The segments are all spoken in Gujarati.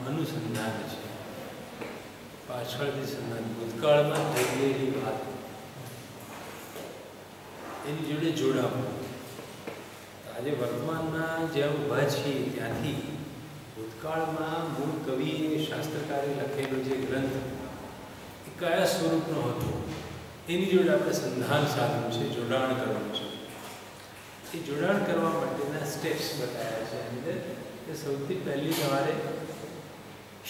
અનુસંધાન છે, પાછળથી સંધાન, ભૂતકાળમાં થઈ ગયેલી વાત એની જોડે જોડાવું. આજે વર્તમાનના જ્યાં ઊભા છીએ ત્યાંથી ભૂતકાળમાં મૂળ કવિએ શાસ્ત્રકારે લખેલો જે ગ્રંથ એ કયા સ્વરૂપનો હતો એની જોડે આપણે સંધાન સાધવું છે, જોડાણ કરવાનું છે. એ જોડાણ કરવા માટેના સ્ટેપ્સ બતાવ્યા છે એની અંદર કે સૌથી પહેલી તમારે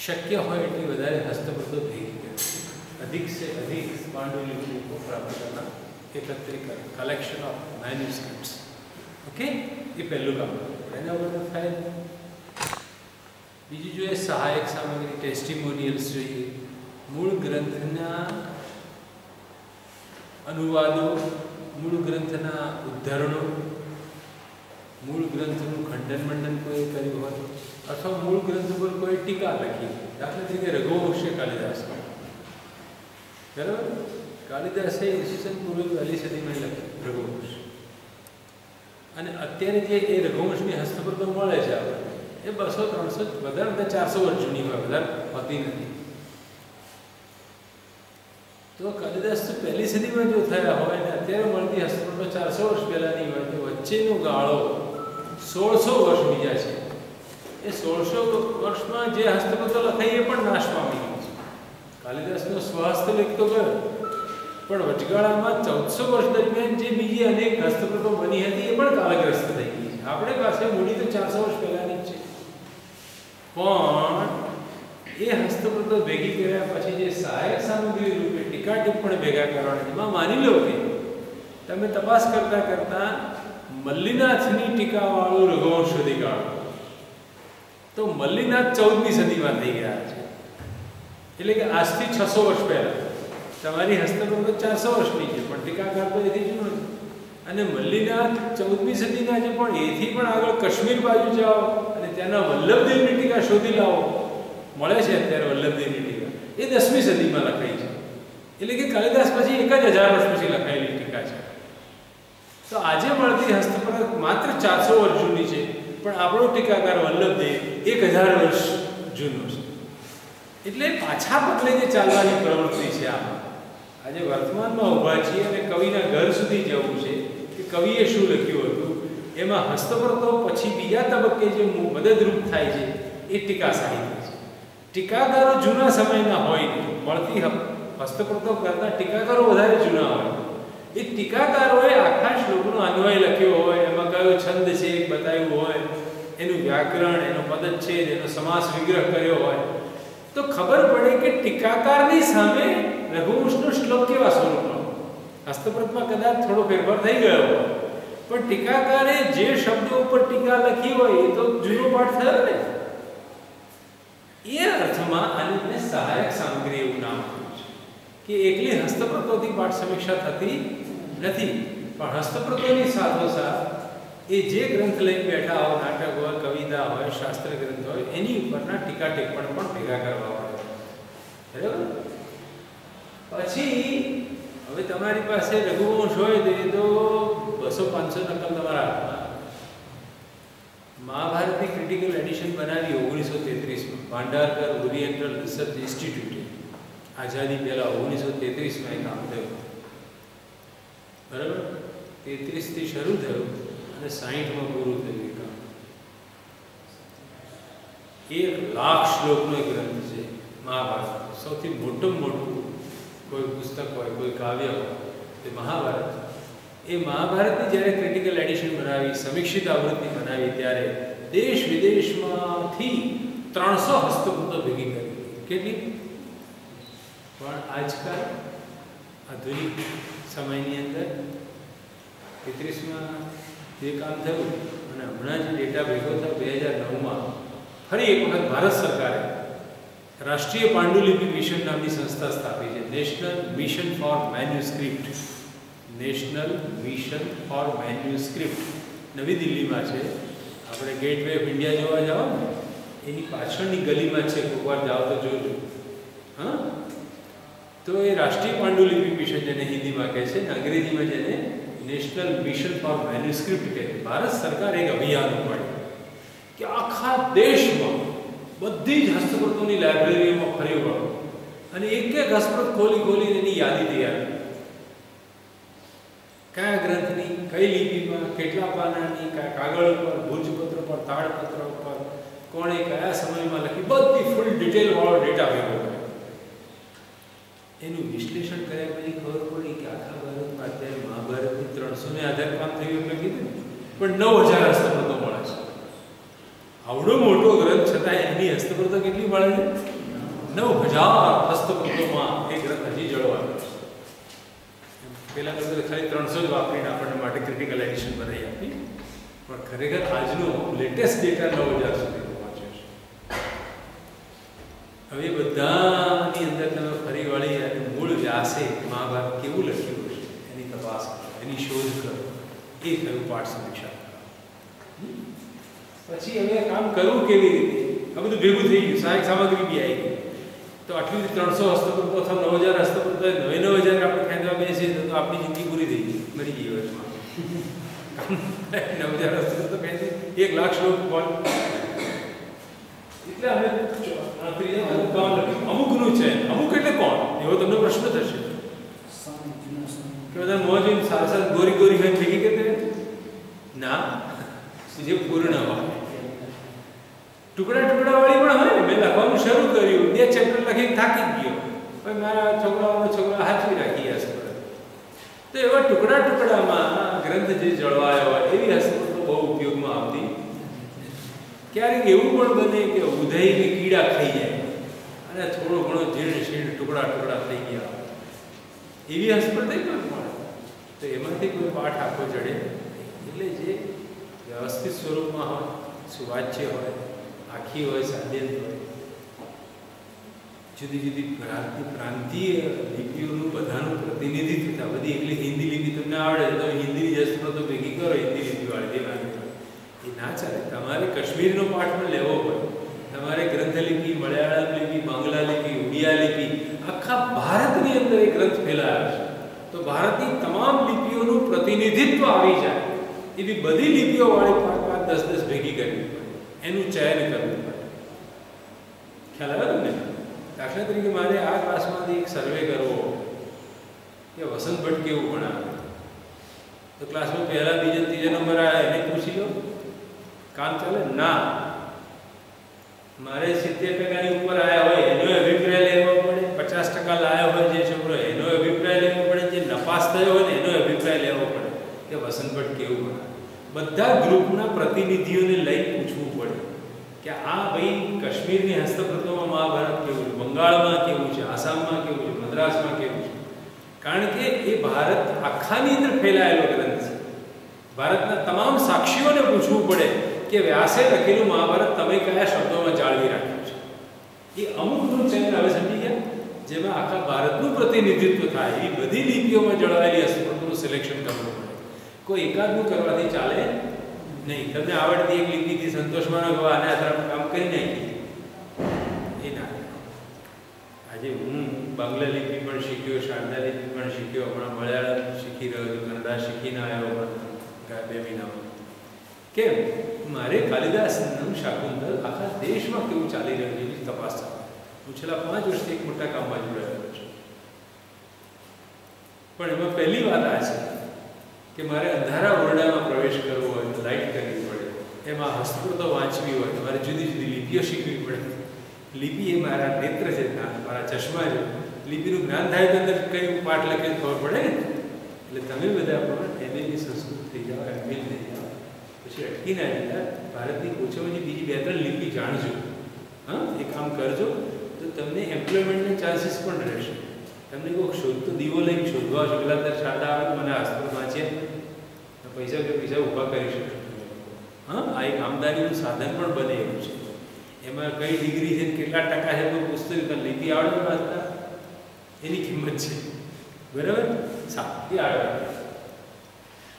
શક્ય હોય એટલી વધારે હસ્તપ્રતો ભેગી કરવી, अधिक से अधिक पांडुलिपि को प्राप्त करना, एकत्रीकरण, कलेक्शन ऑफ मैन्युस्क्रिप्ट्स. ओके, ये पहलू काम एना पर થાય. બીજું જોઈએ સહાયક સામગ્રી, ટેસ્ટિમોનિયલ્સ જોઈએ, મૂળ ગ્રંથના અનુવાદો, મૂળ ગ્રંથના ઉદ્ધરણો, મૂળ ગ્રંથનું ખંડન મંડન કોઈ કર્યું હોય અથવા મૂળ ગ્રંથ પર કોઈ ટીકા લખી, દાખલા તરીકે રઘુવંશ કાલિદાસ, બરાબર, કાલિદાસે ઈસવીસન પૂર્વ 2લી સદીમાં લખ્યું રઘુવંશ, અને અત્યારે જે એ રઘુવંશની હસ્તપ્રતો મળે છે આપણે એ 200-300 વધારે 400 વર્ષ જૂની હોય, વધારે હોતી નથી. તો કાલિદાસ તો 1લી સદીમાં જો થયા હોય ને અત્યારે મળતી હસ્તપ્રતો 400 વર્ષ પહેલાંની હોય તો વચ્ચેનો ગાળો 1600 વર્ષ બીજા છે. એ 1600 વર્ષમાં જે હસ્તપ્રતો લખાઈ એ પણ નાશ પામી ગઈ છે. કાલિદાસનો સ્વહસ્તલેખ તો ગયો, પણ વચગાળામાં 1400 વર્ષ દરમિયાન જે બીજી અનેક હસ્તપ્રતો બની હતી એ પણ કાળગ્રસ્ત થઈ ગઈ છે. આપણે પાસે મૂડી તો 400 વર્ષ પહેલાંની જ છે, પણ એ હસ્તપ્રતો ભેગી કર્યા પછી જે સહાયક સામગ્રી રૂપે ટીકા ટિપ્પણ ભેગા કરવાના, એમાં માની લો કે તમે તપાસ કરતા કરતા મલ્લીનાથની ટીકાવાળું રઘુવંશ શોધી કાઢો તો મલ્લીનાથ 14મી સદીમાં થઈ ગયા છે. એટલે કે આજથી 600 વર્ષ પહેલાં તમારી હસ્તપ્રતો 400 વર્ષની છે, પણ ટીકાકાર તો એથી જૂનો છે. અને મલ્લીનાથ 14મી સદીના છે, પણ એથી પણ આગળ કાશ્મીર બાજુ જાઓ અને ત્યાંના વલ્લભદેવની ટીકા શોધી લાવો, મળે છે અત્યારે વલ્લભદેવની ટીકા, એ 10મી સદીમાં લખાઈ છે. એટલે કે કાલિદાસ પછી 1000 વર્ષ પછી લખાયેલી ટીકા છે. તો આજે મળતી હસ્તપ્રત માત્ર 400 વર્ષ જૂની છે, પણ આપણો ટીકાકાર વલ્લભદેવ 1000 વર્ષ જૂનો છે. એટલે પાછા પગલે જે ચાલવાની પ્રવૃત્તિ છે આમાં, આજે વર્તમાનમાં ઊભા છીએ અને કવિના ઘર સુધી જવું છે કે કવિએ શું લખ્યું હતું, એમાં હસ્તપ્રતો પછી બીજા તબક્કે જે મદદરૂપ થાય છે એ ટીકા સાહિત્ય છે. ટીકાકારો જૂના સમયના હોય નહીં, મળતી હસ્તપ્રતો કરતા ટીકાકારો વધારે જૂના હોય. એ ટીકાકારોએ આખા શ્લોકનો અન્વય લખ્યો હોય, એમાં કયો છંદ છે એ બતાવ્યું હોય, એનું વ્યાકરણ, એનો પદચ્છેદ, એનો સમાસ વિગ્રહ કર્યો હોય, તો ખબર પડે કે ટીકાકારની સામે રઘુવંશનો શ્લોક કેવા સ્વરૂપનો. હસ્તપ્રતમાં કદાચ થોડો ફેરફાર થઈ ગયો હોય, પણ ટીકાકારે જે શબ્દો ઉપર ટીકા લખી હોય એ તો જૂનો પાઠ થયો ને. એ અર્થમાં આને સહાયક સામગ્રી એવું નામ આપ્યું છે કે એકલી હસ્તપ્રતોથી પાઠ સમીક્ષા થતી નથી, પણ હસ્તપ્રતોની સાથોસાથ એ જે ગ્રંથ લઈને બેઠા હોય, નાટક હોય, કવિતા હોય, શાસ્ત્ર ગ્રંથ હોય, એની ઉપરના ટીકા ટિપ્પણ પણ ભેગા કરવા પડે. બરાબર. પછી હવે તમારી પાસે રઘુવંશ હોય તો એ તો 200-500 નકલ તમારા હાથમાં. મહાભારતની ક્રિટિકલ એડિશન બનાવી 1933માં ભાંડારકર ઓરિએન્ટલ રિસર્ચ ઇન્સ્ટિટ્યૂટે. આઝાદી પહેલાં 1933માં એ કામ થયું. બરાબર. 33થી શરૂ થયું અને 60માં પૂરું થયું. એ કામ 1,00,000 શ્લોકનો એક ગ્રંથ છે મહાભારત. સૌથી મોટું કોઈ પુસ્તક હોય, કોઈ કાવ્ય હોય તે મહાભારત. એ મહાભારતની જ્યારે ક્રિટિકલ એડિશન બનાવી, સમીક્ષિત આવૃત્તિ બનાવી, ત્યારે દેશ વિદેશમાંથી 300 હસ્તપ્રતો ભેગી કરી. કેટલી? પણ આજકાલ આધુનિક સમયની અંદર 33માં જે કામ થયું અને હમણાં જે ડેટા ભેગો થયો 2009માં ફરી એક વખત ભારત સરકારે રાષ્ટ્રીય પાંડુલિપિ મિશન નામની સંસ્થા સ્થાપી છે. National mission for manuscript. National mission for manuscript નવી દિલ્હીમાં છે. આપણે ગેટવે ઓફ ઇન્ડિયા જોવા જાઓ ને એની પાછળની ગલીમાં છે, કોઈ વાર જાઓ તો જોજો. હા, તો એ રાષ્ટ્રીય પાંડુલિપિ મિશન જેને હિન્દીમાં કહે છે, અંગ્રેજીમાં જેને નેશનલ મિશન ફોર મેન્યુસ્ક્રિપ્ટ કહે. ભારત સરકાર એક અભિયાન ઉપાડ્યું કે આખા દેશમાં બધી જ હસ્તપ્રતોની લાઇબ્રેરીઓમાં ફરી વળો અને એક એક હસ્તપ્રત ખોલીને એની યાદી તૈયાર કરો. કયા ગ્રંથની, કઈ લિપિમાં, કેટલા પાનાની, કયા કાગળ ઉપર, ભુજપત્ર પર, તાડપત્ર ઉપર, કોણે કયા સમયમાં લખી, બધી ફૂલ ડિટેલવાળો ડેટા ભેગો કર્યો. એનું વિશ્લેષણ કર્યા પછી ખબર પડી કે આખા ભારતમાં અત્યારે મહાભારતની 300 ને આધાર કામ થયું એમ કીધું, પણ 9000 હસ્તપ્રતો મળે છે. આવડો મોટો ગ્રંથ છતાં એની હસ્તપ્રતો કેટલી મળે છે? 9000 હસ્તપ્રતોમાં એ ગ્રંથ હજી જળવાયો છે. પહેલાં તો ખાલી 300 જ વાપરીને આપણને માટે ક્રિટિકલ એડિશન બનાવી આપી, પણ ખરેખર આજનો લેટેસ્ટ ડેટા 9000 સુધી પહોંચ્યો છે. હવે બધાની અંદર તમે ફરી વળી અને મૂળ વ્યાસે મહાભારત કેવું લખ્યું હશે એની તપાસ કરો, એની શોધ કરો. એ થયું પાઠ સમીક્ષા. પછી હવે કામ કરવું કેવી રીતે? આ બધું ભેગું થઈ ગયું, સહાયક સામગ્રી બી આવી ગઈ. તો આટલી 300 હસ્તપ્રતો અથવા 9000 હસ્તપ્રતો 9000 આપણે ખેંચવા બેસીએ તો આપણી જિંદગી પૂરી થઈ ગઈ, મરી ગઈ વર્ષમાં. 9000 હસ્તપ્રતો ખેંચી 1 લાખ શ્લોક બોલ. એટલે અમે અમુકનું છે. અમુક એટલે કોણ? એવો તમને પ્રશ્ન થશે કે બધા મોજ સારસાર ગોરી હોય ભેગી કે ના, જે પૂર્ણ હોય ટુકડા વાળી પણ હોય ને. મેં લખવાનું શરૂ કર્યું, 2 ચેપ્ટર લખીને થાકી ગયો, ભાઈ મારા છોકરા હાચવી રાખી હશે. તો એવા ટુકડામાં ગ્રંથ જે જળવાયો હોય એવી હસ્તપ્રતો બહુ ઉપયોગમાં આવતી. ક્યારેક એવું પણ બને કે ઉધઈને કીડા ખાઈ જાય અને થોડો ઘણો જીर्ण ટુકડા થઈ ગયા, એવી હસ્તપ્રતો પણ મળે. તો એમાંથી કોઈ પાઠ આખો ચડે. એટલે જે વ્યવસ્થિત સ્વરૂપમાં હોય, સુવાચ્ય હોય, આખી હોય, સાધ્યંત હોય, જુદી જુદી પ્રાંતીય લિપિઓનું બધાનું પ્રતિનિધિત્વ થાય. બધી એકલી હિન્દી લિપિ તમને આવડે તો હિન્દીની હસ્તપ્રતો ભેગી કરો, હિન્દી લિપિવાળી દેવાની. એ ના ચાલે. તમારે કાશ્મીરનો પાઠ પણ લેવો પડે. તમારે ગ્રંથલિપિ, મલયાળમ લિપિ, બાંગ્લા લિપિ, ઉડિયા લિપિ, આખા ભારતની અંદર એ ગ્રંથ ફેલાયા છે. તો ભારતની તમામ લિપિઓનું પ્રતિનિધિત્વ આવી જાય એવી બધી લિપિઓ વાળી 5-10 ભેગી કરવી પડે, એનું ચયન કરવું પડે. ખ્યાલ આવે ને? દાખલા તરીકે મારે આ ક્લાસમાંથી એક સર્વે કરવો કે વસંત ભટ્ટ કેવું ભણાવે, તો ક્લાસમાં પહેલા, બીજા, ત્રીજા નંબર આવ્યા એને પૂછી લો, કામ ચાલે? ના. મારે 70% ઉપર આવ્યા હોય એનો અભિપ્રાય લેવો પડે, 50% લાવ્યો હોય જે છોકરો એનો અભિપ્રાય લેવો પડે, જે નપાસ થયો હોય ને એનો અભિપ્રાય લેવો પડે કે વસંત ભટ્ટ કેવું ભણાવે. બધા ગ્રુપના પ્રતિનિધિઓને લઈ પૂછવું પડે કે આ ભાઈ કાશ્મીરની હસ્તપ્રતોમાં મહાભારત કેવું છે, બંગાળમાં કેવું છે, આસામમાં કેવું છે, મદ્રાસમાં કેવું છે. કારણ કે એ ભારત આખાની અંદર ફેલાયેલો ગ્રંથ છે. ભારતના તમામ સાક્ષીઓને પૂછવું પડે કે વ્યાસે લખેલું મહાભારત તમે કયા શબ્દોમાં જાળવી રાખ્યું છે. એ અમુકનું ચયન હવે સમજી ગયા, જેમાં આખા ભારતનું પ્રતિનિધિત્વ થાય એ બધી લિપિઓમાં જળવાયેલી હસ્તપ્રતોનું સિલેક્શન કરવું પડે. કોઈ એકાદનું કરવાથી ચાલે નહીં. તમને આવડતી એક લિપિથી સંતોષમાં આને આધાર કામ કરી નાખીએ એ ના. આજે હું બાંગ્લા લિપિ પણ શીખ્યો, શારદા લિપિ પણ શીખ્યો, હમણાં મલયાળમ શીખી રહ્યો છું, કન્નડા શીખીને આવ્યો 2 મહિનામાં. કેમ? મારે કાલિદાસનું શાકુંતલ આખા દેશમાં કેવું ચાલી રહ્યું છે એની તપાસ ચાલે. હું છેલ્લા 5 વર્ષથી એક મોટા કામમાં જોડાયેલો છું. પણ એમાં પહેલી વાત આ છે કે મારે અંધારા ઓરડામાં પ્રવેશ કરવો હોય તો લાઇટ કરવી પડે, એમાં હસ્તપ્રતો વાંચવી હોય, મારે જુદી જુદી લિપિઓ શીખવી પડે. લિપિ એ મારા નેત્ર છે, મારા ચશ્મા છે. લિપિનું જ્ઞાન થાય તો અંદર કઈ પાઠ લખે ખબર પડે ને. એટલે તમે બધા પણ એમએની સંસ્કૃત થઈ જાઓ, એમએલ થઈ જાઓ, પછી અટકી ના જતા. ભારતની ઓછામાં ઓછી બીજી 2-3 લિપિ જાણજો. હા, એ કામ કરજો તો તમને એમ્પ્લોયમેન્ટના ચાન્સીસ પણ રહેશે. તમને કોઈ શોધતો દીવો લઈને શોધવા છો, પેલા ત્યારે શારદા આવે મને હસ્તપ્રત વાંચીએ તો પૈસા ઊભા કરી શકશો. હા, આ એક આમદાનીનું સાધન પણ બને એવું છે. એમાં કઈ ડિગ્રી છે, કેટલા ટકા છે, કોઈ પૂછતું નહીં. લિપિ આવડે વાંચતા એની કિંમત છે. બરાબર? સારી આવડે.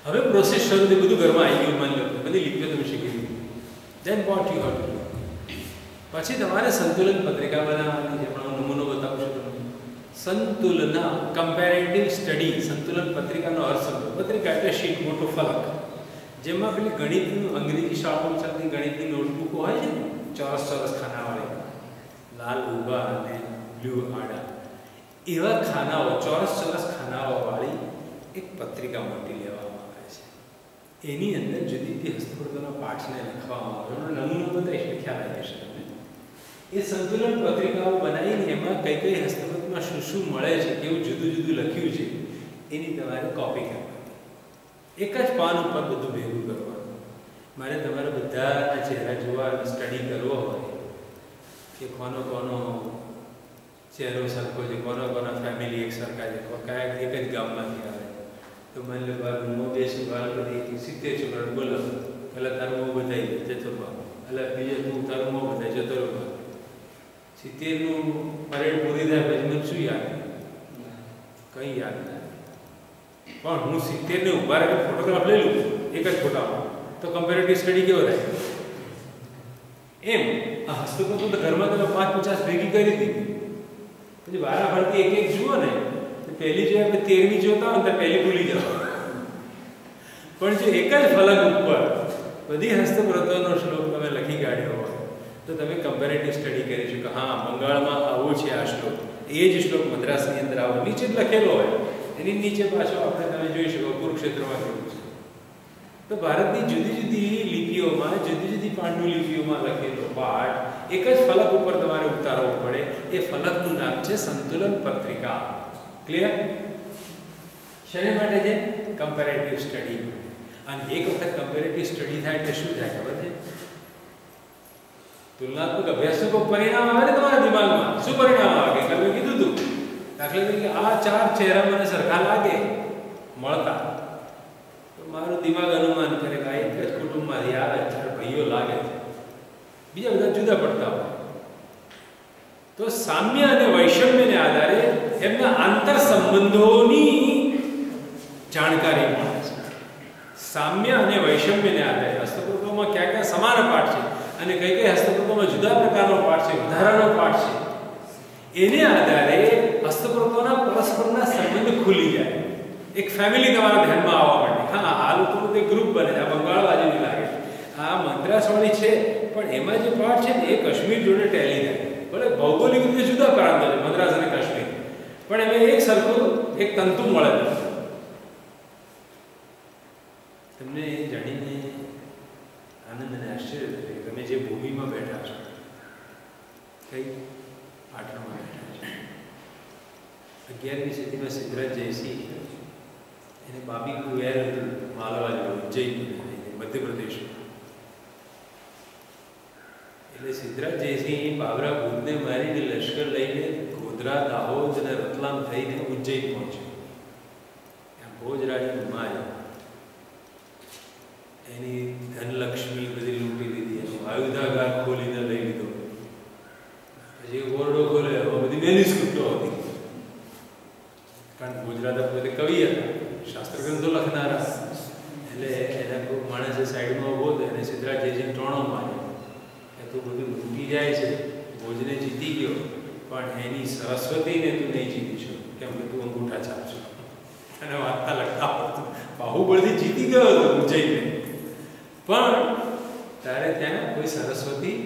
હવે પ્રોસેસ શરૂ થઈ, બધું ઘરમાં આવી ગયું. માની લો બધી લિપિઓ તમે શીખી લીધી. Then what you have to do. પછી તમારે સંતુલન પત્રિકા બનાવવાની છે. પણ હું નમૂનો બતાવું છું તમને. સંતુલન કમ્પેરેટિવ સ્ટડી. સંતુલન પત્રિકાનો અર્થ સમજો. પત્રિકા એટલે શીટ, મોટો ફલક, જેમાં પેલી ગણિતનું અંગ્રેજી શાળામાં ચાલતી ગણિતની નોટબુકો હોય છે ને, ચોરસ ખાનાવાળી, લાલ ઊભા અને બ્લુ આડા એવા ખાનાઓ, ચોરસ ખાનાઓવાળી એક પત્રિકા મોટી લેવામાં આવે છે. એની અંદર જુદી જુદી હસ્તકૃતોના પાઠને લખવામાં આવે. નમૂનો બતાવીશ, ખ્યાલ આવી જશે તમને. એ સંતુલન પત્રિકાઓ બનાવીને એમાં કઈ કઈ હસ્તકૃતમાં શું શું મળે છે, કેવું જુદું જુદું લખ્યું છે, એની તમારે કોપી કરવાની. એક જ પાન ઉપર બધું ભેગું કરવાનું. મારે તમારે બધાના ચહેરા જોવા, સ્ટડી કરવો હોય કે કોનો કોનો ચહેરો સરખો છે, કોનો ફેમિલી એક સરખા છે, કયા એક જ ગામમાંથી આવે, તો મને લો બાળકમાં બેસું બાળક 70 છોકરા બોલો, પહેલાં તારું મોં બધાઈ ચતુર્ભાગ, એટલે બીજે તું તારું મોં બધાય ચતુર્ભાગ. 70નું પરેડ પૂરી થાય પછી મને શું યાદ? કંઈ યાદ નથી. પણ હું 70ને ઉભા રહે ફોટોગ્રાફ લઈ લઉં એક જ ફોટામાં, તો કમ્પેરેટિવ સ્ટડી કેવો થાય? એમ આ હસ્તકૃતો તો ઘરમાં તમે 5-50 ભેગી કરી દીધી, પછી વારા ફરતી એક એક જુઓ ને, પહેલી જોઈએ આપણે 13મી જોતા હોય તો પહેલી ભૂલી જાઓ. પણ જો એક જ ફલક ઉપર બધી હસ્તકૃતોનો શ્લોક તમે લખી કાઢ્યો હોય તો તમે કમ્પેરેટિવ સ્ટડી કરી શકો. હા, બંગાળમાં આવો છે આ શ્લોક, એ જ શ્લોક મદ્રાસની અંદર આવો નીચે જ લખેલો હોય, એની નીચે પાછો આપણે તમે જોઈ શકો કુરુક્ષેત્રમાં કેવું છે. તો ભારતની જુદી જુદી લિપિઓમાં, જુદી જુદી પાંડુલિપિઓમાં લખેલો પાઠ એક જ ફલક ઉપર તમારે ઉતારવો પડે. એ ફલકનું નામ છે સંતુલન પત્રિકા. ક્લિયર? શેને માટે છે? Comparative study. અને એક વખત કમ્પેરેટિવ સ્ટડી થાય એટલે શું થાય ખબર છે? તુલનાત્મક અભ્યાસનું કોઈ પરિણામ આવે ને તમારા દિમાગમાં, શું પરિણામ આવે? તમે કીધું હતું દાખલા તરીકે આ 4 ચહેરા મને સરખા લાગે મળતા, તો મારું દિમાગ અનુમાન કરે કે આ એક જ કુટુંબમાંથી આવે 4 ભાઈઓ લાગે છે, બીજા બધા જુદા પડતા હોય. તો સામ્ય અને વૈષમ્યને આધારે એમના આંતર સંબંધોની જાણકારી મળે છે. સામ્ય અને વૈષમ્યને આધારે હસ્તકૃતોમાં ક્યાં ક્યાં સમાન પાઠ છે અને કઈ કઈ હસ્તકૃતોમાં જુદા પ્રકારનો પાઠ છે, વધારાનો પાઠ છે, એને આધારે હસ્તકૃતોના પરસ્પરના સંબંધ ખુલી જાય. એક ફેમિલી તમારા ધ્યાનમાં આવવા માંડે. હા, આ લોકોનું તે ગ્રુપ બને. આ બંગાળ બાજુની લાગે, આ મદ્રાસવાળી છે, પણ એમાં જે પાઠ છે ને એ કાશ્મીર જોડે ટેલી થાય. ભલે ભૌગોલિક રીતે જુદા પ્રાંતો છે મદ્રાસ અને કાશ્મીર, પણ એમાં એક સરખું એક તંતુ મળે છે. તમને જાણીને આનંદ અને આશ્ચર્ય થશે કે તમે જે ભૂમિમાં બેઠા છો, કઈ પાટણમાં બેઠા છો. 11મી સદીમાં સિદ્ધરાજ જયસિંહ એને બાબી કુવેર માલવા ઉજ્જૈન મધ્યપ્રદેશ, એટલે સિદ્ધરાજ જયસિંહ બાબરા ભૂતને મારીને લશ્કર લઈને ગોધરા, દાહોદ અને રતલામ થઈને ઉજ્જૈન પહોંચ્યો. ત્યાં ભોજરાની મારી એની ધનલક્ષ્મી બધી લૂંટી લીધી, એનો આયુધાગાર ખોલીને લઈ લીધો. પછી ઓરડો ખોલે, બધી મેન્યુસ્ક્રિપ્ટો હતી, કારણ ગુજરાત પોતે કવિ હતા, શાસ્ત્ર ગ્રંથો લખનારા. એટલે એના કોઈ માણસે સાઈડમાં ઉભો હતો, એને સિદ્ધરાજ જયસિંહ ટોણો માર્યો કે તું બધું લૂંટી જાય છે, ભોજને જીતી ગયો, પણ એની સરસ્વતીને તું નહીં જીતીશો, કેમ કે તું અંગૂઠા છાપશો. અને વાર્તા લખતા હતું, બાહુબળથી જીતી ગયો હતો ઉજ્જૈનને, પણ તારે ત્યાં કોઈ સરસ્વતી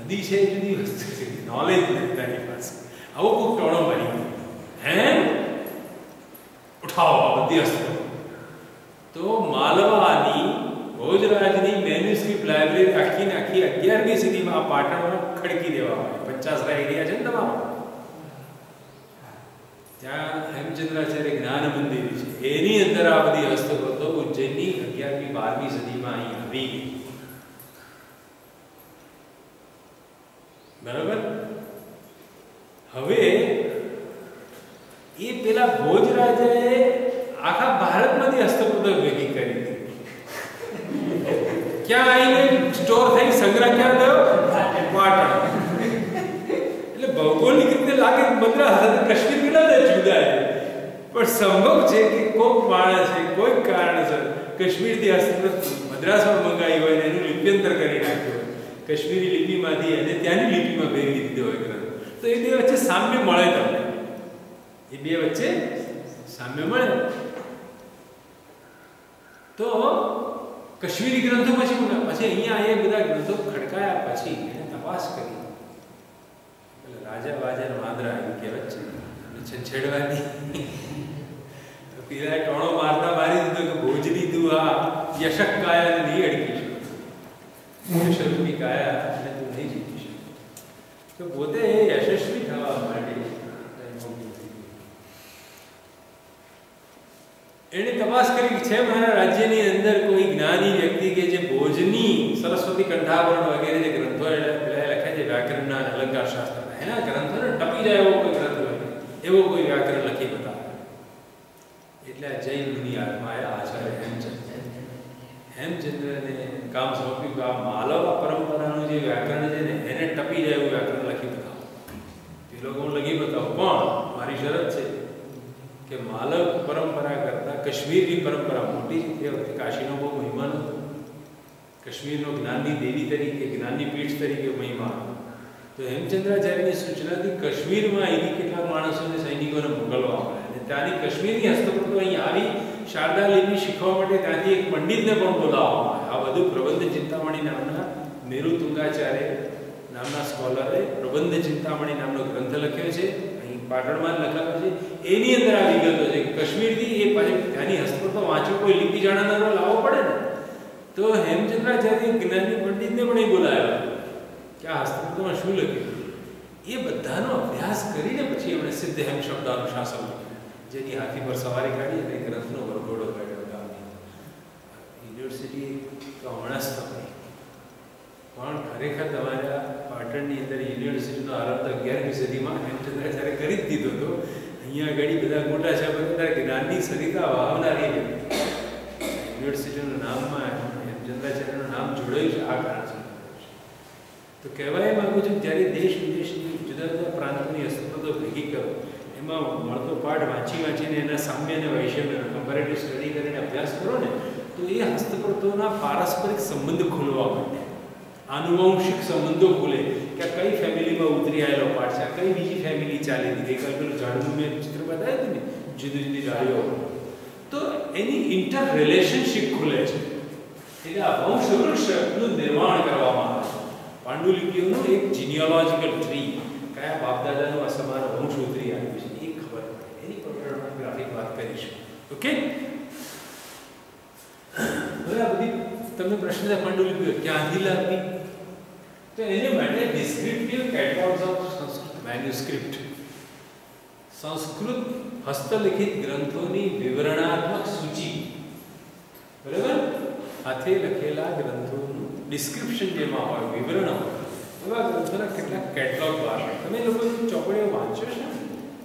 નદી છે, જુદી વસ્તુ છે, નોલેજ નથી તારી પાસે. આવો કોઈ ટોણો મારી ગયો. હે ઉઠાવો બધી હસ્તો. તો માલવાની ભોજરાજની મેન્યુસ્ક્રિપ્ટ લાઇબ્રેરી આખીને આખી 11મી સદીમાં આ પાટણમાં ખડકી દેવામાં આવી. 50 એરિયા છે ને તમારો, ત્યાં હેમચંદ્રાચાર્ય જ્ઞાન મંદિર છે, એની અંદર આ બધી હસ્તકૃતો ઉજ્જૈનની 11મી 12મી સદીમાં અહીં આવી ગઈ. બરાબર? હવે એ પેલા ભોજરાજાએ આખા ભારતમાંથી હસ્તકૃતો ભેગી કરી હતી. ક્યાં આવીને સ્ટોર થઈ, સંગ્રહ ક્યાં થયો? પાટણ. એટલે ભૌગોલિક રીતે લાગે મદ્રાસ અને કાશ્મીર કેટલા જુદા છે, પણ સંભવ છે કે કોઈક માણસે કોઈક કારણસર કાશ્મીરથી હસ્તકૃત મદ્રાસમાં મંગાવી હોય ને એનું લિપ્યંતર કરી નાખ્યું હોય, કાશ્મીરી લિપિમાંથી અને ત્યાંની લિપિમાં ભેગી દીધો હોય ગ્રંથ, તો એ બે વચ્ચે સામ્ય મળે. તમને એ બે વચ્ચે સામ્ય મળે. તો કાશ્મીરી ગ્રંથો પછી અહીંયા એ બધા ગ્રંથો ખડકાયા પછી એને તપાસ કરી રાજા વાજા વાંદરા એમ કહેવત છે છેડવાની પેલા ટોણો મારતા મારી દીધો કે ભોજની તું આ યશક કાયાને નહીં અડકી શકે, યશસ્વી કાયા અને તું નહીં જીતી શકે. તો પોતે યશસ્વી થવા માટે એને તપાસ કરી છે મારા રાજ્યની અંદર કોઈ જ્ઞાની વ્યક્તિ કે જે ભોજની, સરસ્વતી કંઠાભરણ વગેરે જે ગ્રંથો લખ્યા છે વ્યાકરણના અલંકાર શાસ્ત્રના, એના ગ્રંથોને ટપી જાય એવો કોઈ ગ્રંથ હોય, એવો કોઈ વ્યાકરણ લખી બતાવે. એટલે આ જૈન મુનિ હાથમાં આવ્યા આચાર્ય હેમચંદ્રને કામ સોંપ્યું કે આ માલવ પરંપરાનું જે વ્યાકરણ છે ને એને ટપી જાય એવું વ્યાકરણ લખી બતાવો. એ લોકો હું લખી બતાવું, પણ મારી શરત છે કે માલવ પરંપરા કરતાં કાશ્મીરની પરંપરા મોટી છે. તે વખતે કાશીનો બહુ મહિમા નહોતો. કાશ્મીરનો જ્ઞાનની દેવી તરીકે, જ્ઞાનની પીઠ તરીકે મહિમા. તો હેમચંદ્રાચાર્યની સૂચનાથી કાશ્મીરમાં એવી કેટલાક માણસોને, સૈનિકોને મોકલવામાં આવ્યા અને ત્યાંની કાશ્મીરની હસ્તપ્રતો અહીં આવી શારદા લિપિ શીખવા માટે ત્યાંથી એક પંડિતને પણ બોલાવવામાં આવ્યા. આ બધું પ્રબંધ ચિંતામણી નામના મેરુ તુંગાચાર્ય નામના સ્કોલરે પ્રબંધ ચિંતામણી નામનો ગ્રંથ લખ્યો છે, પાટણમાં લખાયો છે. એની અંદર આ વિગતો છે કે કાશ્મીરથી એ પાછી ત્યાંની હસ્તપ્રતો વાંચવું, કોઈ લિપિ જાણનારો લાવવો પડે ને. તો હેમચંદ્રાચાર્ય જ્ઞાની પંડિતને પણ એ બોલાવ્યો કે આ હસ્તપ્રતોમાં શું લખ્યું. એ બધાનો અભ્યાસ કરીને પછી એમણે સિદ્ધ હેમ શબ્દાનુશાસન લખ્યું, જેની હાથી પર સવારી કાઢી અને ગ્રંથનો વરઘોડો કાઢ્યો. ગામની યુનિવર્સિટી તો હમણાં સ્થપાઈ, પણ ખરેખર તમારા પાટણની અંદર યુનિવર્સિટીનો આરંભ 11મી સદીમાં હેમચંદ્રાચાર્ય કરી જ દીધો હતો. અહીંયા આગળ બધા મોટા છે બધા જ્ઞાનની સરિતા વાવનારી યુનિવર્સિટીનું નામમાં હેમચંદ્રાચાર્યનું નામ જોડાયું છે આ કારણસર. તો કહેવાય માગું છું, જ્યારે દેશ વિદેશની જુદા જુદા પ્રાંતોની હસ્તપ્રતો ભેગી કરો, એમાં મળતો પાઠ વાંચીને એના સામ્ય અને વૈષમ્ય કમ્પેરેટિવ સ્ટડી કરીને અભ્યાસ કરો ને, તો એ હસ્તપ્રતોના પારસ્પરિક સંબંધ ખોલવા માટે, આનુવંશિક સંબંધો ખુલે કે કઈ ફેમિલીમાં ઉતરી આવેલો પાઠ છે, કઈ બીજી ફેમિલી ચાલી હતી. ગઈકાલ પેલું ઝાડનું મેં ચિત્ર બતાવ્યું હતું ને, જુદી જુદી ડાળીઓ, તો એની ઇન્ટર રિલેશનશિપ ખુલે છે. એટલે આ વંશવૃક્ષનું નિર્માણ કરવામાં આવે છે. પાંડુલિપિઓનું એક જીનિયોલોજીકલ ટ્રી, કયા બાપદાદાનું આ સમાન વંશ ઉતરી આવ્યું છે એ ખબર પડે. એની પર ગ્રાફિક વાત કરીશું. ઓકે, હવે આ બધી તમને પ્રશ્ન છે પાંડુલિપિઓ ક્યાંથી લાવવી? તો એને માટે ડિસ્ક્રિપ્ટિવ કેટલોગ્સ ઓફ સંસ્કૃત મેન્યુસ્ક્રિપ્ટ, સંસ્કૃત હસ્તલિખિત ગ્રંથોની વિવરણાત્મક સૂચિ, બરાબર, હાથે લખેલા ગ્રંથોનું ડિસ્ક્રિપ્શન જેમાં હોય, વિવરણ હોય, એવા ગ્રંથોના કેટલાક કેટલોગ બહાર. તમે લોકો ચોપડીઓ વાંચો છો,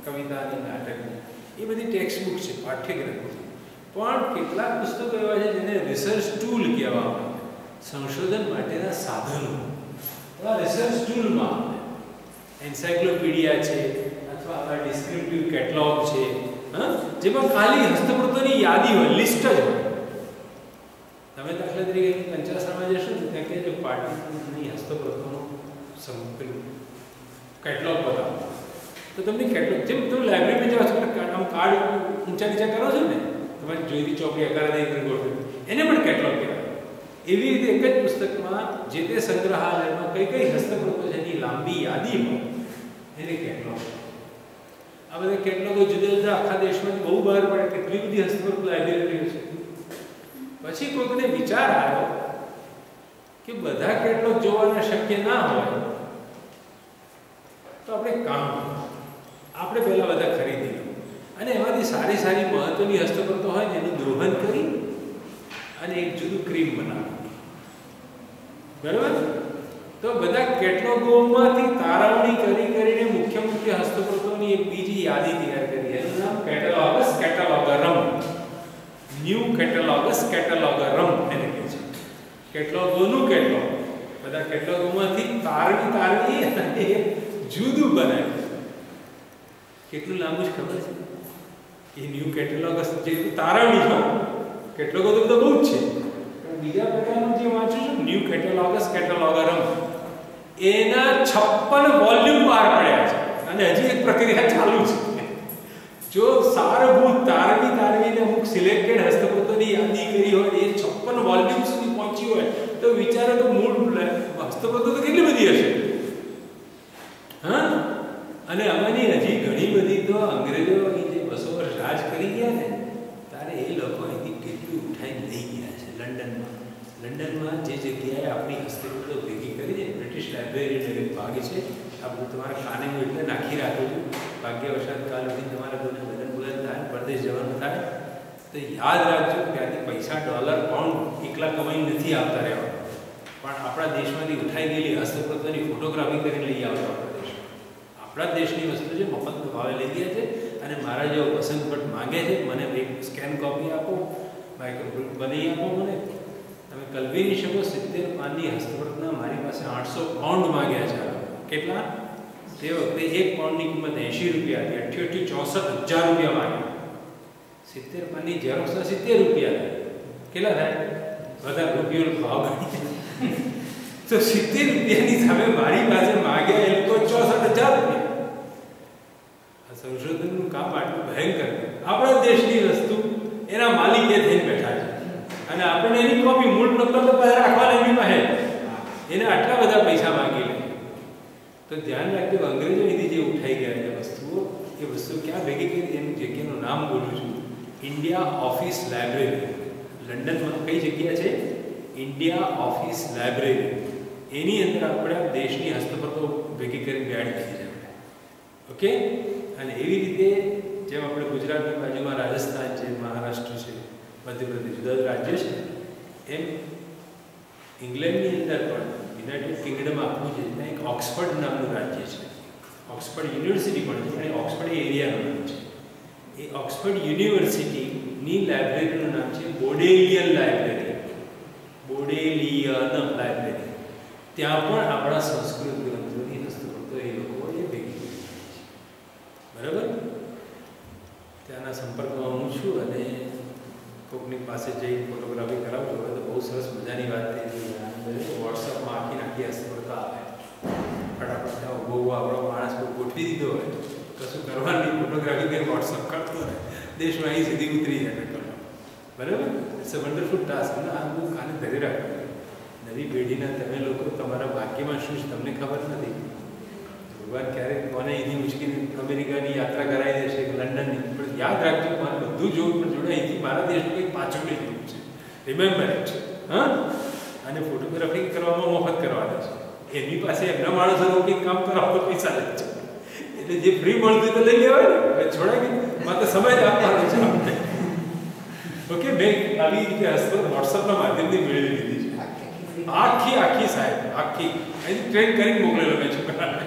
કવિતાની, નાટકની, એ બધી ટેક્સ્ટ બુક છે, પાઠ્યગ્રંથો. પણ કેટલાક પુસ્તકો એવા છે જેને રિસર્ચ ટૂલ કહેવામાં આવે, સંશોધન માટેના સાધનો. રિસર્ચ ટૂલમાં એન્સાઇક્લોપીડિયા છે અથવા આપણા ડિસ્ક્રિપ્ટિવ કેટલોગ છે, જેમાં ખાલી હસ્તપ્રતોની યાદી હોય, લિસ્ટ જ હોય. તમે દાખલા તરીકે પંચાસરમાં જશો ને, ત્યાં કે પાટણની હસ્તપ્રતોનો કેટલોગ બતાવો, તો તમને કેટલોગ, જેમ તમે લાઇબ્રેરીમાં જાઓ છો, આમ કાર્ડ ઊંચા નીચા કરો છો ને, તમારી જોઈતી ચોપડી અકારદે ગોઠવી, એને પણ કેટલોગ કહેવાય. એવી રીતે એક જ પુસ્તકમાં જે તે સંગ્રહાલયમાં કઈ કઈ હસ્તપ્રતો છે એની લાંબી યાદી હોય, એને કેટલોગ. આ બધા કેટલોગો જુદા જુદા આખા દેશમાં બહુ બહાર પડે, કેટલી બધી હસ્તપ્રતો લાઇબ્રેરીઓ છે. પછી કોઈને વિચાર આવ્યો કે બધા કેટલોગ જોવાના શક્ય ના હોય, તો આપણે કામ આપણે પહેલા બધા ખરીદી લો અને એમાંથી સારી સારી મહત્વની હસ્તપ્રતો હોય ને એનું દોહન કરી અને એક જુદું ક્રીમ બનાવો, બરાબર. તો બધા કેટલોગોમાંથી તારવણી કરીને મુખ્ય મુખ્ય હસ્તપ્રતોની એક બીજી યાદી તૈયાર કરી, એનું નામ કેટલોગસ કેટલોગરમ, ન્યૂ કેટલોગસ કેટલોગરમ એને કહે છે. કેટલોગોનું કેટલોગ, બધા કેટલોગોમાંથી તારવી અને જુદું બનાવ્યું. કેટલું લાંબુ જ ખબર છે એ ન્યૂ કેટલોગસ, જે તારવણી હોય. કેટલોગો તો બધા બહુ જ છે, પણ બીજા પ્રકારનું જે વાંચું છું ન્યૂ કેટલોગસ કેટલોગરમ, એના 56 વોલ્યુમ બહાર પડ્યા છે અને હજી એક પ્રક્રિયા ચાલુ છે. જો સારભૂત તારવીને અમુક સિલેક્ટેડ હસ્તપ્રતોની યાદી કરી હોય, એ 56 વોલ્યુમ સુધી પહોંચી હોય, તો વિચારો તો મૂળ હસ્તપ્રતો તો કેટલી બધી હશે. હા, અને આમાંની હજી ઘણી બધી તો અંગ્રેજો જે 200 વર્ષ રાજ કરી ગયા ને ત્યારે એ લોકો અહીંથી કેટલી ઉઠાઈને લઈ ગયા છે લંડનમાં જે જગ્યાએ આપણી હસ્તકળાઓ ભેગી કરી છે બ્રિટિશ લાઇબ્રેરીનો એક ભાગ છે. આ બધું તમારા કાને હું એટલે નાખી રાખું છું. ભાગ્યવશાત કાલ સુધી તમારે કોઈને બદન થાય પરદેશ જવાનું થાય તો યાદ રાખજો કે ત્યાંથી પૈસા ડોલર પાઉન્ડ એકલા કમાઈ નથી આવતા રહેવા, પણ આપણા દેશમાંથી ઉઠાઈ ગયેલી હસ્તકળાઓની ફોટોગ્રાફી કરીને લઈ આવતા આપણા દેશની વસ્તુ છે, મફતનો ભાવે લઈ ગયા છે. અને મારા જેવો પસંદ ભટ્ટ માગે છે મને એક સ્કેન કોપી આપો, માઇક્રોપ્રિન્ટ બનાવી આપો મને. તમે કલ્પી નહીં શકો 70 પાનની હસ્તકળાના મારી પાસે 800 પાઉન્ડ માગ્યા છે. કેટલા? તે વખતે એક પાઉન્ડની કિંમત 80 રૂપિયા હતી. 68-64 હજાર રૂપિયા માગ્યા. 70 પાનની ઝેરોક્સના 70 રૂપિયા કેટલા થાય? બધા રૂપિયાનો ભાવ ગણી તો 70 રૂપિયાની સામે મારી પાસે માગ્યા એ લોકો 64,000 રૂપિયા. સંશોધનનું કામ આટલું ભયંકર. આપણા દેશની વસ્તુ એના માલિકે થઈને બેઠા છે અને આપણે એની કોપી મૂળ નકલ તો બધા રાખવાના એની પાસે એને આટલા બધા પૈસા માંગી લે. તો ધ્યાન રાખજો અંગ્રેજો અહીંથી જે ઉઠાઈ ગયા છે વસ્તુઓ, એ વસ્તુ ક્યાં ભેગી કરી એની જગ્યાનું નામ બોલું છું. ઇન્ડિયા ઓફિસ લાઇબ્રેરી લંડનમાં કઈ જગ્યા છે? India office library. એની અંદર આપણે દેશની હસ્તકળાઓ ભેગી કરીને બેડ કરી છે. ઓકે. અને એવી રીતે જેમ આપણે ગુજરાતની બાજુમાં રાજસ્થાન છે, મહારાષ્ટ્ર છે, મધ્યપ્રદેશ જુદા જુદા રાજ્ય છે, એમ ઇંગ્લેન્ડની અંદર પણ યુનાઇટેડ કિંગડમ આપવું છે ત્યાં એક ઓક્સફર્ડ નામનું રાજ્ય છે. ઓક્સફર્ડ યુનિવર્સિટી પણ છે અને ઓક્સફર્ડ એરિયાનું નામ છે. એ ઓક્સફર્ડ યુનિવર્સિટીની લાઇબ્રેરીનું નામ છે બોડેલિયન લાઇબ્રેરી. બોડેલિયન લાઇબ્રેરી. ત્યાં પણ આપણા સંસ્કૃત ગ્રંથોની હસ્તકળાઓ એ લોકોએ ભેગી કરી છે. બરાબર? ત્યાંના સંપર્કમાં હું છું અને કોકની પાસે જઈ ફોટોગ્રાફી કરાવજો તો બહુ સરસ મજાની વાત થઈ. વોટ્સઅપમાં આખી હસ્તકળા આવે ફટાફટ બહુ આપણો માણસ બહુ ગોઠવી દીધો હોય કશું કરવાની ફોટોગ્રાફી કરીને વોટ્સઅપ કરતો હોય દેશમાં અહીં સીધી ઉતરી જાય કરવા. બરાબર? It's a wonderful task. અને આ બહુ કાને ધરી રાખવું. નવી પેઢીના તમે લોકો તમારા ભાગ્યમાં શું છે તમને ખબર નથી. ભગવાન ક્યારેક કોને અહીંથી મુશ્કેલી અમેરિકાની યાત્રા કરાવી દેશે કે લંડનની, પણ યાદ રાખજો મારે બધું જોવું પણ જોડે અહીંથી મારા દેશનું કંઈક પાછળ લઈ જવું છે. Remember it. હા. અને ફોટોગ્રાફી કરવામાં મફત કરવાના છે. એમની પાસે એમના માણસો કંઈક કામ કરવા તો પૈસા લે છે. એટલે જે ફ્રી મળતું તો લઈ લેવાય ને, છોડા કે માત્ર સમય જ આપવાનો છે આપણે. ઓકે. મેં આવી રીતે હસ્તકળા વોટ્સઅપના માધ્યમથી મેળવી લીધી છે. આખી સાહેબ આખી અહીંથી ટ્રેન કરીને મોકલેલો મેં છોકરાને.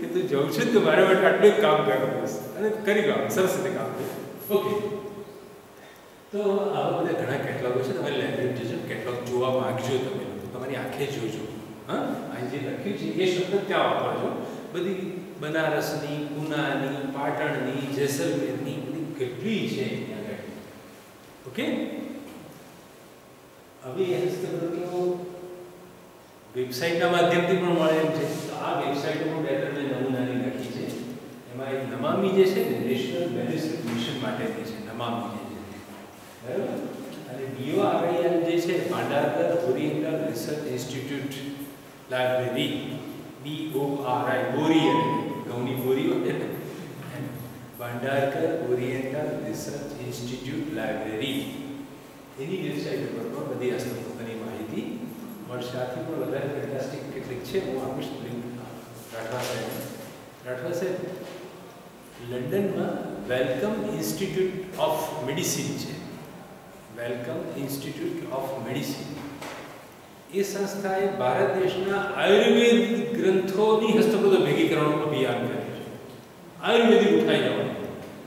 એ તો જવું છે તો મારા માટે આટલું જ કામ કરવું અને કરી ગયો સરસ રીતે કામ કર્યું. ઓકે. તો આવા બધા ઘણા કેટલોગો છે. તમે લાઇબ્રેરી જજો, કેટલોગ જોવા માગજો. તમે તમારી આંખે જોજો. હા. અહીં જે લખ્યું છે એ શબ્દ ત્યાં વાપરજો. બધી બનારસની, પૂનાની, પાટણની, જેસલમેરની બધી કેટલી છે ત્યાં આગળ. ઓકે. હવે એ હસ્તકળાઓ વેબસાઇટના માધ્યમથી પણ મળે એમ છે. તો આ વેબસાઇટમાં 2-3 નમૂનાની લખી છે. એમાં એક નમામી જે છે ને નેશનલ મેનેજમેન્ટ મિશન માટેની છે. નમામી જે છે બરાબર. અને DORIL જે છે Bhandarkar oriental research institute library. DORI બોરિયલ ઘઉંની બોરી હોય ને Bhandarkar oriental research institute library. એની વેબસાઇટ ઉપર પણ બધી હસ્તકળાની માહિતી મળશે. આથી પણ વધારે ફેન્ટાસ્ટિક કેટલીક છે હું આપીશ લિંક. રાઠવા સાહેબ લંડનમાં વેલકમ ઇન્સ્ટિટ્યૂટ ઓફ મેડિસિન છે. વેલકમ ઇન્સ્ટિટ્યૂટ ઓફ મેડિસિન એ સંસ્થાએ ભારત દેશના આયુર્વેદ ગ્રંથોની હસ્તકળાઓ ભેગી કરવાનું અભિયાન કર્યું છે. આયુર્વેદિક ઉઠાઈ જવાનું.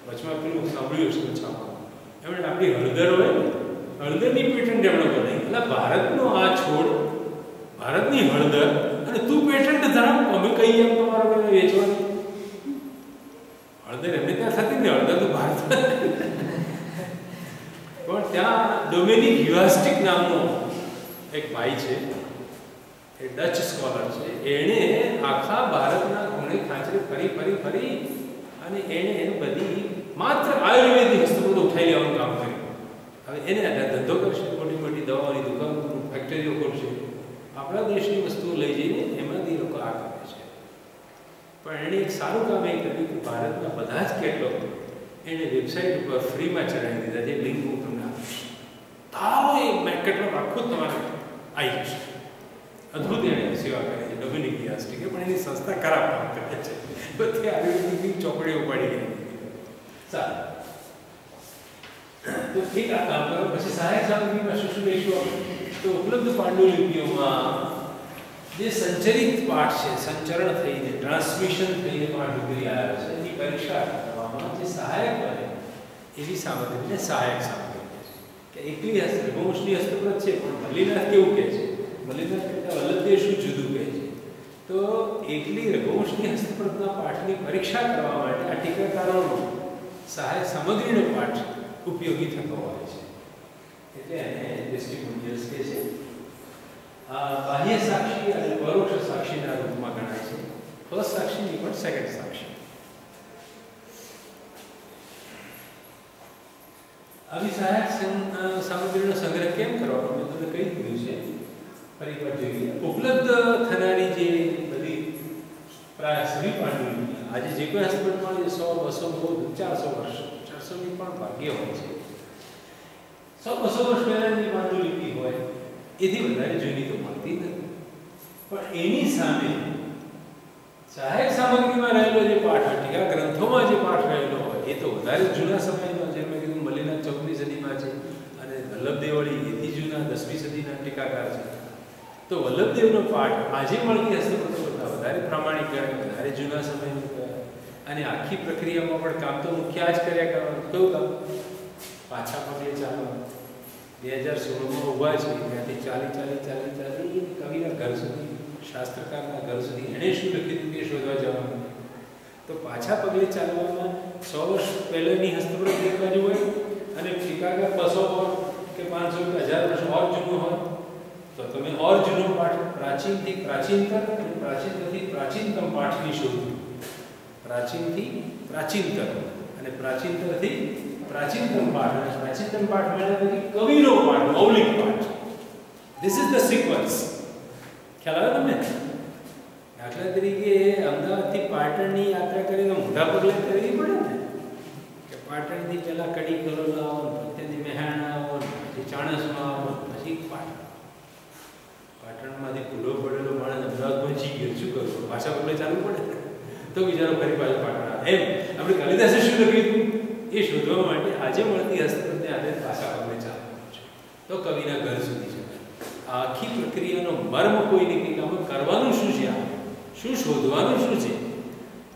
વચમાં પેલું સાંભળ્યું છે છાપા એમણે આપણી હળદર હોય હળદરની પેટન્ટ એમણે બનાવી. એટલે ભારતનો આ છોડ, ભારતની હળદર, અને તું પેટન્ટ ધરાવ અમે કહીએ એમ તમારા વેચવાની. હળદર એમને ત્યાં થતી ને, હળદર તો ભારત. પણ ત્યાં ડોમેનિક યુઆસ્ટિક નામનો એક ભાઈ છે, એ ડચ સ્કોલર છે. એણે આખા ભારતના ખૂણે ખાંચરે ફરી અને એણે બધી માત્ર આયુર્વેદની હસ્તકળાઓ ઉઠાઈ લેવાનું કામ કર્યું. હવે એને ધંધો કરશે, મોટી મોટી દવાઓની દુકાન, ફેક્ટરીઓ ખોલશે. આપણા દેશની વસ્તુઓ લઈ જઈને એમાંથી લોકો આ કરે છે. પણ એણે એક સારું કામ એ કર્યું કે ભારતના બધા જ કેટલોગ એણે વેબસાઇટ ઉપર ફ્રીમાં ચડાવી દીધા, જે લિંક હું તમને આપીશ. તારો એ કેટલોગ આખું તમારે આવી જશે. અદ્ભુત એણે સેવા કરી છે ડોમિનિક યાસ્ટિકે, પણ એની સંસ્થા ખરાબ કામ કરે છે. બધી આયુર્વેદિકની ચોપડીઓ ઉપાડી ગઈ. સારું, તો ઠીક, આ કામ કરો. પછી સહાયક સામગ્રીમાં શું શું લઈશું? તો ઉપલબ્ધ પાંડુલિપિઓમાં જે સંચરિત પાઠ છે, સંચરણ થઈને ટ્રાન્સમિશન થઈને પાંડુલિપિ આવ્યા છે, એની પરીક્ષા કરવામાં જે સહાયક બને એવી સામગ્રીને સહાયક સામગ્રી કે એકલી રઘુવંશની હસ્તપ્રત છે, પણ મલ્લિનાથ કેવું કહે છે? મલ્લિનાથ કરતાં વલ્લભદેવ શું જુદું કહે છે? તો એકલી રઘુવંશની હસ્તપ્રતના પાઠની પરીક્ષા કરવા માટે આ ટીકાકારોનો સહાયક સામગ્રીનો પાઠ ઉપયોગી થતો હોય છે. એટલે એને ટેસ્ટિમોનિયલ્સ કહે છે. બાહ્ય સાક્ષી અને પરોક્ષ સાક્ષીના રૂપમાં ગણાય છે. ફર્સ્ટ સાક્ષીની પણ સેકન્ડ સાક્ષી. આવી સહાયક સામગ્રીનો સંગ્રહ કેમ કરવાનો મેં તમને કહી દીધું છે. ફરી વાર જોઈએ. ઉપલબ્ધ થનારી જે બધી પ્રાય સભી પાંડુલિપિ આજે જે કોઈ હસ્તપ્રતમાં 100, 200, 400 વર્ષ, 400ની પણ ભાગ્ય હોય છે. 100-200 વર્ષ પહેલાની પાંડુલિપિ હોય એથી વધારે જૂની તો મળતી નથી. પણ એની સામે સહાયક સામગ્રીમાં રહેલો જે પાઠ, ટીકા ગ્રંથોમાં જે પાઠ રહેલો હોય એ તો વધારે જૂના સમયનો, જેમ મેં કીધું મલ્લિનાથ 14મી સદીમાં છે, અને વલ્લભદેવ વળી એથી જૂના 10મી સદીના ટીકાકાર છે. તો વલ્લભદેવનો પાઠ આજે મળતી હસ્તપ્રતો કરતાં વધારે પ્રામાણિક ગણાય, વધારે જૂના સમયનો કહેવાય. અને આખી પ્રક્રિયામાં પણ કામ તો મુખ્ય આ જ કર્યા કરવાનું. કેવું કામ? પાછા પગલે ચાલવાનું. 2016માં ઊભા છે, ત્યાંથી ચાલી કવિના ઘર સુધી, શાસ્ત્રકારના ઘર સુધી એણે શું લખ્યું હતું તે શોધવા જવાનું. તો પાછા પગલે ચાલવામાં 100 વર્ષ પહેલાંની હસ્તપ્રત એક બાજુ હોય, અને ટીકાકાર 200 કે 500 કે 1000 વર્ષ ઓર જૂનું હોય, તો તમે ઓર જૂનો પાઠ, પ્રાચીનથી પ્રાચીનતર અને પ્રાચીનતરથી પ્રાચીનતમ પાઠની શોધ. પ્રાચીનથી પ્રાચીનતર અને પ્રાચીનતરથી પ્રાચીનતમ પાઠ. અને પ્રાચીનતમ પાઠ એટલે કવિનો પાઠ, મૌલિક પાઠ. This is the sequence. ખ્યાલ આવે તમને? દાખલા તરીકે અમદાવાદથી પાટણની યાત્રા કરીને મોટા પગલે કરવી પડે ને, કે પાટણથી પહેલાં કડી કલોલ આવો, ત્યાંથી મહેસાણા આવો, પછી ચાણસમાં આવો, પછી પાટણમાંથી ભૂલો પડેલો માણસ અમદાવાદ પહોંચી ગયો, શું કરવું? પાછા પગલે ચાલવું પડે તો બિચારો ફરી પાછો પાટણ આવે. એમ આપણે કાલિદાસે શું લખ્યું એ શોધવા માટે આજે મળતી હસ્તપ્રતને આધારે પાછા પગલે ચાલવાનું છે, તો કવિના ઘર સુધી છે. આખી પ્રક્રિયાનો મર્મ કોઈ નહીં, આમાં કરવાનું શું છે, શું શોધવાનું શું છે.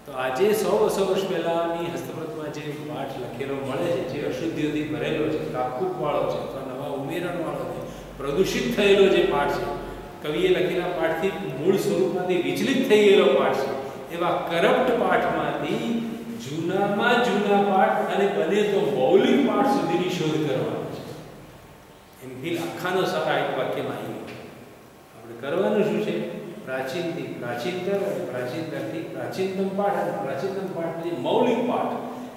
તો આજે 100-200 વર્ષ પહેલાંની હસ્તપ્રતમાં જે પાઠ લખેલો મળે છે, જે અશુદ્ધિઓથી ભરેલો છે, કાપકૂપવાળો છે, અથવા નવા ઉમેરણવાળો છે, પ્રદૂષિત થયેલો જે પાઠ છે, કવિએ લખેલા પાઠથી મૂળ સ્વરૂપમાંથી વિચલિત થઈ ગયેલો પાઠ છે, એવા કરપ્ટ પાઠમાંથી જૂનામાં જૂના પાઠ અને બને તો મૌલિક પાઠ સુધીની શોધ કરવાની છે. એમ ફીલ આખાનો સારા એક વાક્યમાં આવી ગયો. આપણે કરવાનું શું છે? પ્રાચીનથી પ્રાચીનતર અને પ્રાચીનતરથી પ્રાચીનતમ પાઠ અને પ્રાચીનતમ પાઠ પછી મૌલિક પાઠ,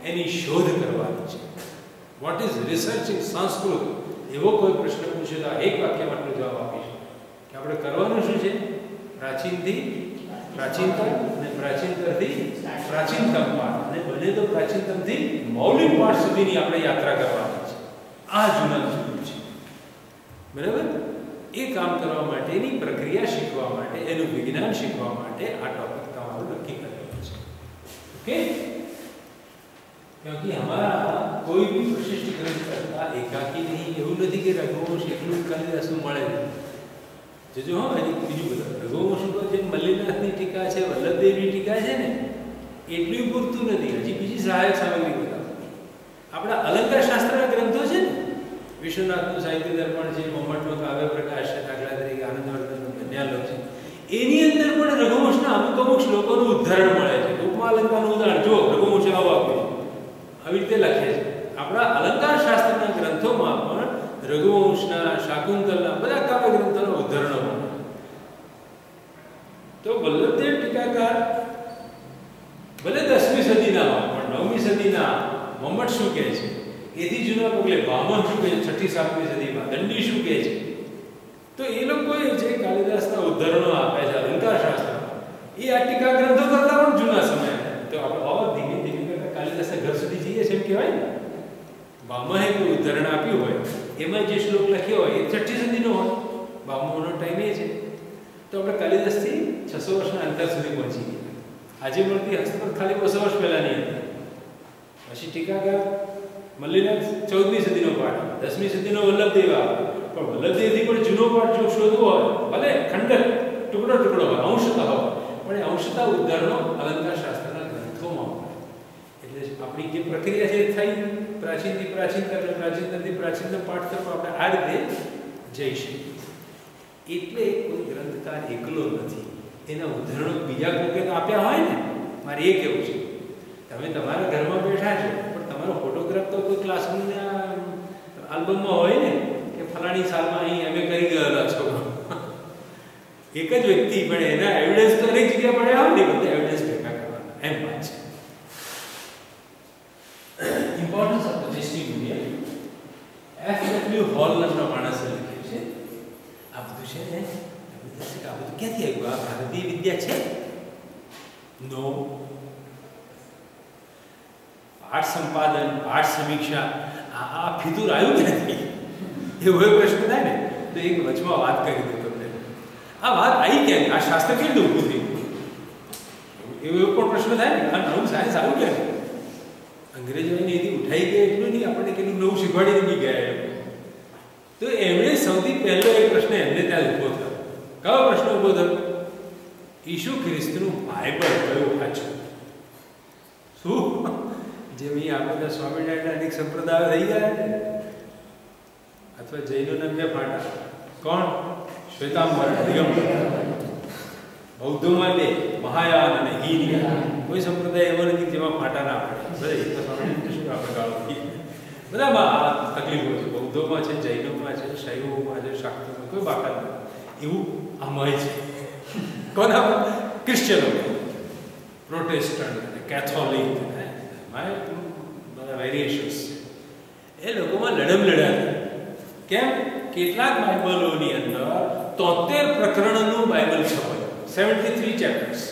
એની શોધ કરવાની છે. What is research in Sanskrit? એવો કોઈ પ્રશ્ન પૂછે તો એક વાક્યમાં આટલો જવાબ આપીશું કે આપણે કરવાનું શું છે? પ્રાચીનથી પ્રાચીનતર અને પ્રાચીનતરથી પ્રાચીનતમ પાઠ, અને બને તો પ્રાચીનતમથી મૌલિક પાઠ સુધીની આપણે યાત્રા કરવાની છે. આ જૂના જૂનું છે, બરાબર? એ કામ કરવા માટેની પ્રક્રિયા શીખવા માટે, એનું વિજ્ઞાન શીખવા માટે આ ટોપિક તમારું નક્કી કરેલું છે. ઓકે? क्योंकि हमारा कोई भी विशिष्ट ग्रंथ करता एकाकी नहीं. એવું નથી કે રઘુવંશ એટલું કાલિદાસનું મળે છે. જો હા, એની બીજું બધા રઘુવંશ ઉપર જે મલ્લિનાથની ટીકા છે, વલ્લભદેવની ટીકા છે ને, એટલું પૂરતું નથી. હજી બીજી સહાયક સામગ્રી બધા આપણા અલંકાર શાસ્ત્રના ગ્રંથો છે ને, વિશ્વનાથનું સાહિત્ય દર્પણ છે, મોહમ્મદનો કાવ્ય પ્રકાશ છે, દાખલા તરીકે આનંદવર્ધનનો કન્યાલોક છે, એની અંદર પણ રઘુવંશના અમુક શ્લોકોનું ઉદાહરણ મળે છે. ઉપમા અલંકારનું ઉદાહરણ જો રઘુવંશ આવો આપ્યું આવી રીતે લખે છે. આપણા અલંકાર શાસ્ત્રના ગ્રંથોમાં પણ રઘુવંશના, શાકુંતલના બધા કાવ્ય ગ્રંથોના ઉદાહરણો મળે. તો વલ્લભદેવ ટીકાકાર ભલે 10મી સદીના હોય, પણ 9મી સદીના મોહમ્મદ શું કહે છે એથી જૂના પગલે વામન શું કહે છે 6ઠી-7મી સદીમાં, દંડી શું કહે છે. તો એ લોકોએ જે કાલિદાસના ઉદાહરણો આપ્યા છે અલંકાર શાસ્ત્રમાં, એ આ ટીકા ગ્રંથો કરતા પણ જૂના આપણે ઓર ધીમે ધીમે કરતા કાલિદાસના ઘર સુધી જઈએ છે એમ કહેવાય ને. બામાએ કોઈ ઉદાહરણ આપ્યું હોય એમાં જે શ્લોક લખ્યો હોય એ 6ઠ્ઠી સદીનો હોય. બામાનો ટાઈમ એ છે. તો આપણે કાલિદાસથી 600 વર્ષના અંતર સુધી પહોંચી ગયા. આજે મળતી હસ્તપ્રત ખાલી 200 વર્ષ પહેલાની હતી. પછી ટીકાકાર મલ્લીનાથ 14મી સદીનો પાઠ, 10મી સદીનો વલ્લભદેવ આવે. પણ વલ્લભદેવથી પણ જૂનો પાઠ જો શોધવો હોય, ભલે ખંડક ટુકડો ટુકડો હોય, અંશતઃ હોય, પણ એ અંશતઃ ઉદ્ધારણો અલંકાર શાસ્ત્રના ગ્રંથોમાં હોય. એટલે આપણી જે પ્રક્રિયા છે થઈ પ્રાચીનથી પ્રાચીનનો પાઠ તરફ આપણે આ રીતે જઈ શકીએ. એટલે કોઈ ગ્રંથકાર એકલો નથી, એના ઉદાહરણો બીજા કોકે આપ્યા હોય ને. મારે એ કહેવું છે, તમે તમારા ઘરમાં બેઠા છો પણ તમારો ફોટોગ્રાફ તો કોઈ ક્લાસરૂમના આલ્બમમાં હોય ને કે ફલાણી સાલમાં અહીં અમે કરી ગયેલા છો. એક જ વ્યક્તિ પણ એના એવિડન્સ તો અનેક જગ્યા પડ્યા હોય ને, બધા એવિડન્સ ભેગા કરવાના, એમ વાત છે. Importance of the testimonial F.W. Hall નામના માણસે લખ્યું છે. આ બધું છે ને, આ બધું ક્યાંથી આવ્યું? આ ભારતીય વિદ્યા છે? નો. પાઠ સંપાદન, પાઠ સમીક્ષા, આ ફિતુર આવ્યું ક્યાંથી? એવો પ્રશ્ન થાય ને તો એક વચમાં વાત કરી દઉં તમને. આ વાત આવી ક્યાંથી? આ શાસ્ત્ર કેવી રીતે ઊભું થયું? એવો પણ પ્રશ્ન થાય ને. આ નવું સાયન્સ આવ્યું ક્યાંથી? અંગ્રેજોની નીતિ ઉઠાઈ ગઈ એટલું નહીં, આપણને કેટલું નવું શીખવાડી નહીં ગયા. તો એમણે સૌથી પહેલો એક પ્રશ્ન એમને ત્યાં ઊભો થયો. કયો પ્રશ્ન ઊભો થયો? ઈસુ ખ્રિસ્તનું બાઇબલ કયું વાંચું? શું જેમ અહીં આપણે સ્વામિનારાયણ અનેક સંપ્રદાયો રહી ગયા ને, અથવા જૈનોના 2 ફાટા. કોણ? શ્વેતાંબર, દિગંબર. બૌદ્ધોમાં 2, મહાયાન અને હીનયાન. કોઈ સંપ્રદાય એવો નથી જેમાં ફાટા ના પડે. બધા એક તો સ્વામિનારાયણ શું આપણે ગાળો બધામાં તકલીફો છે. બૌદ્ધોમાં છે, જૈનોમાં છે, શૈવોમાં છે, શાક્તોમાં, કોઈ બાકાત નથી. એવું આમાં છે. કોના? ક્રિશ્ચનો, પ્રોટેસ્ટન્ટ, કેથોલિક, બધા વેરિએશન્સ છે. એ લોકોમાં લડમ લડાતી. કેમ? કેટલાક બાઇબલોની અંદર 73 પ્રકરણનું બાઇબલ છપાયું, 73 ચેપ્ટર્સ.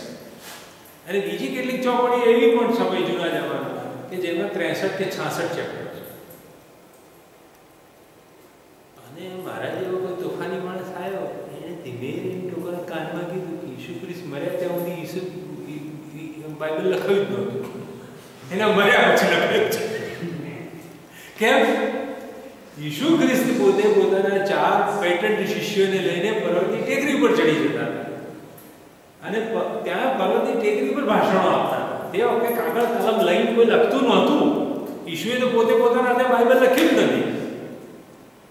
અને બીજી કેટલીક ચોપડી એવી પણ છપાઈ જૂના જમાનામાં કે જેમાં 63 કે 66 ચેપ્ટર છે. અને મારા જેવો કોઈ તોફાની માણસ આવ્યો, એને ધીમે લોકોના કાનમાં કીધું કે ઈસુ ખ્રિસ્ત મર્યા ત્યાં સુધી ઈસુ બાઇબલ લખાયું જ નહોતું, એના મર્યા પછી લખાયું છે. કેમ? ઈસુ ખ્રિસ્ત પોતે પોતાના 4 પેટન્ટ શિષ્યોને લઈને પર્વતની ટેકરી પર ચડી જતા હતા અને ત્યાં પર્વતની ટેકરી પર ભાષણો આપતા. તે વખતે કાગળ કલમ લઈને કોઈ લખતું નહોતું. ઈશુએ તો પોતે પોતાના હાથે બાઇબલ લખ્યું જ નથી.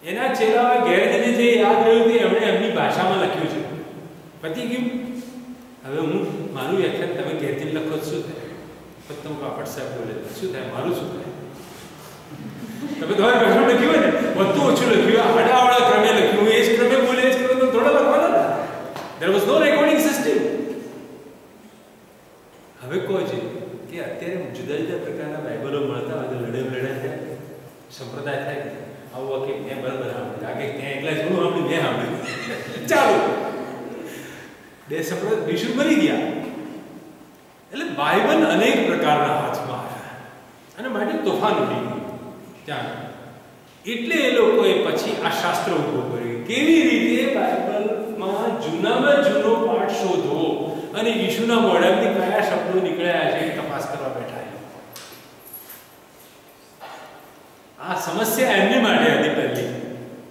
એના ચેલાઓએ ઘેર જઈને જે યાદ રહ્યું તે એમણે એમની ભાષામાં લખ્યું છે. પતી ગયું. હવે હું મારું વ્યાખ્યાન તમે ઘેરથી લખો શું થાય? પત્તમ કાપડ સાહેબ બોલે શું થાય? મારું શું થાય? તમે તમારી ભાષામાં લખ્યું હોય ને, વધુ ઓછું લખ્યું, આડાવાળા ક્રમે લખ્યું, એ જ ક્રમે બોલે, એ જ ક્રમે થોડા લખવાના. There was no recording system. હવે કહો છે કે અત્યારે જુદા જુદા પ્રકારના બાઇબલો મળતા હોય તો લડાઈ થાય, સંપ્રદાય થાય. આવું કે મેં બરાબર સાંભળ્યું, આગે ત્યાં એકલા થોડું સાંભળ્યું, મેં સાંભળ્યું, ચાલો 2 સંપ્રદાય વિષુ મરી ગયા. એટલે બાઇબલ અનેક પ્રકારના હાથમાં આવ્યા અને માટે તોફાન ઉઠી ગયું ત્યાં. એટલે એ લોકોએ પછી આ શાસ્ત્ર ઉભો કર્યું. કેવી રીતે બાઇબલમાં જૂનામાં જૂનો પાઠ શોધવો અને ઈશુના મોઢામાંથી કયા શબ્દો નીકળ્યા છે એ તપાસ કરવા બેઠા. આ સમસ્યા એમની માટે હતી પહેલી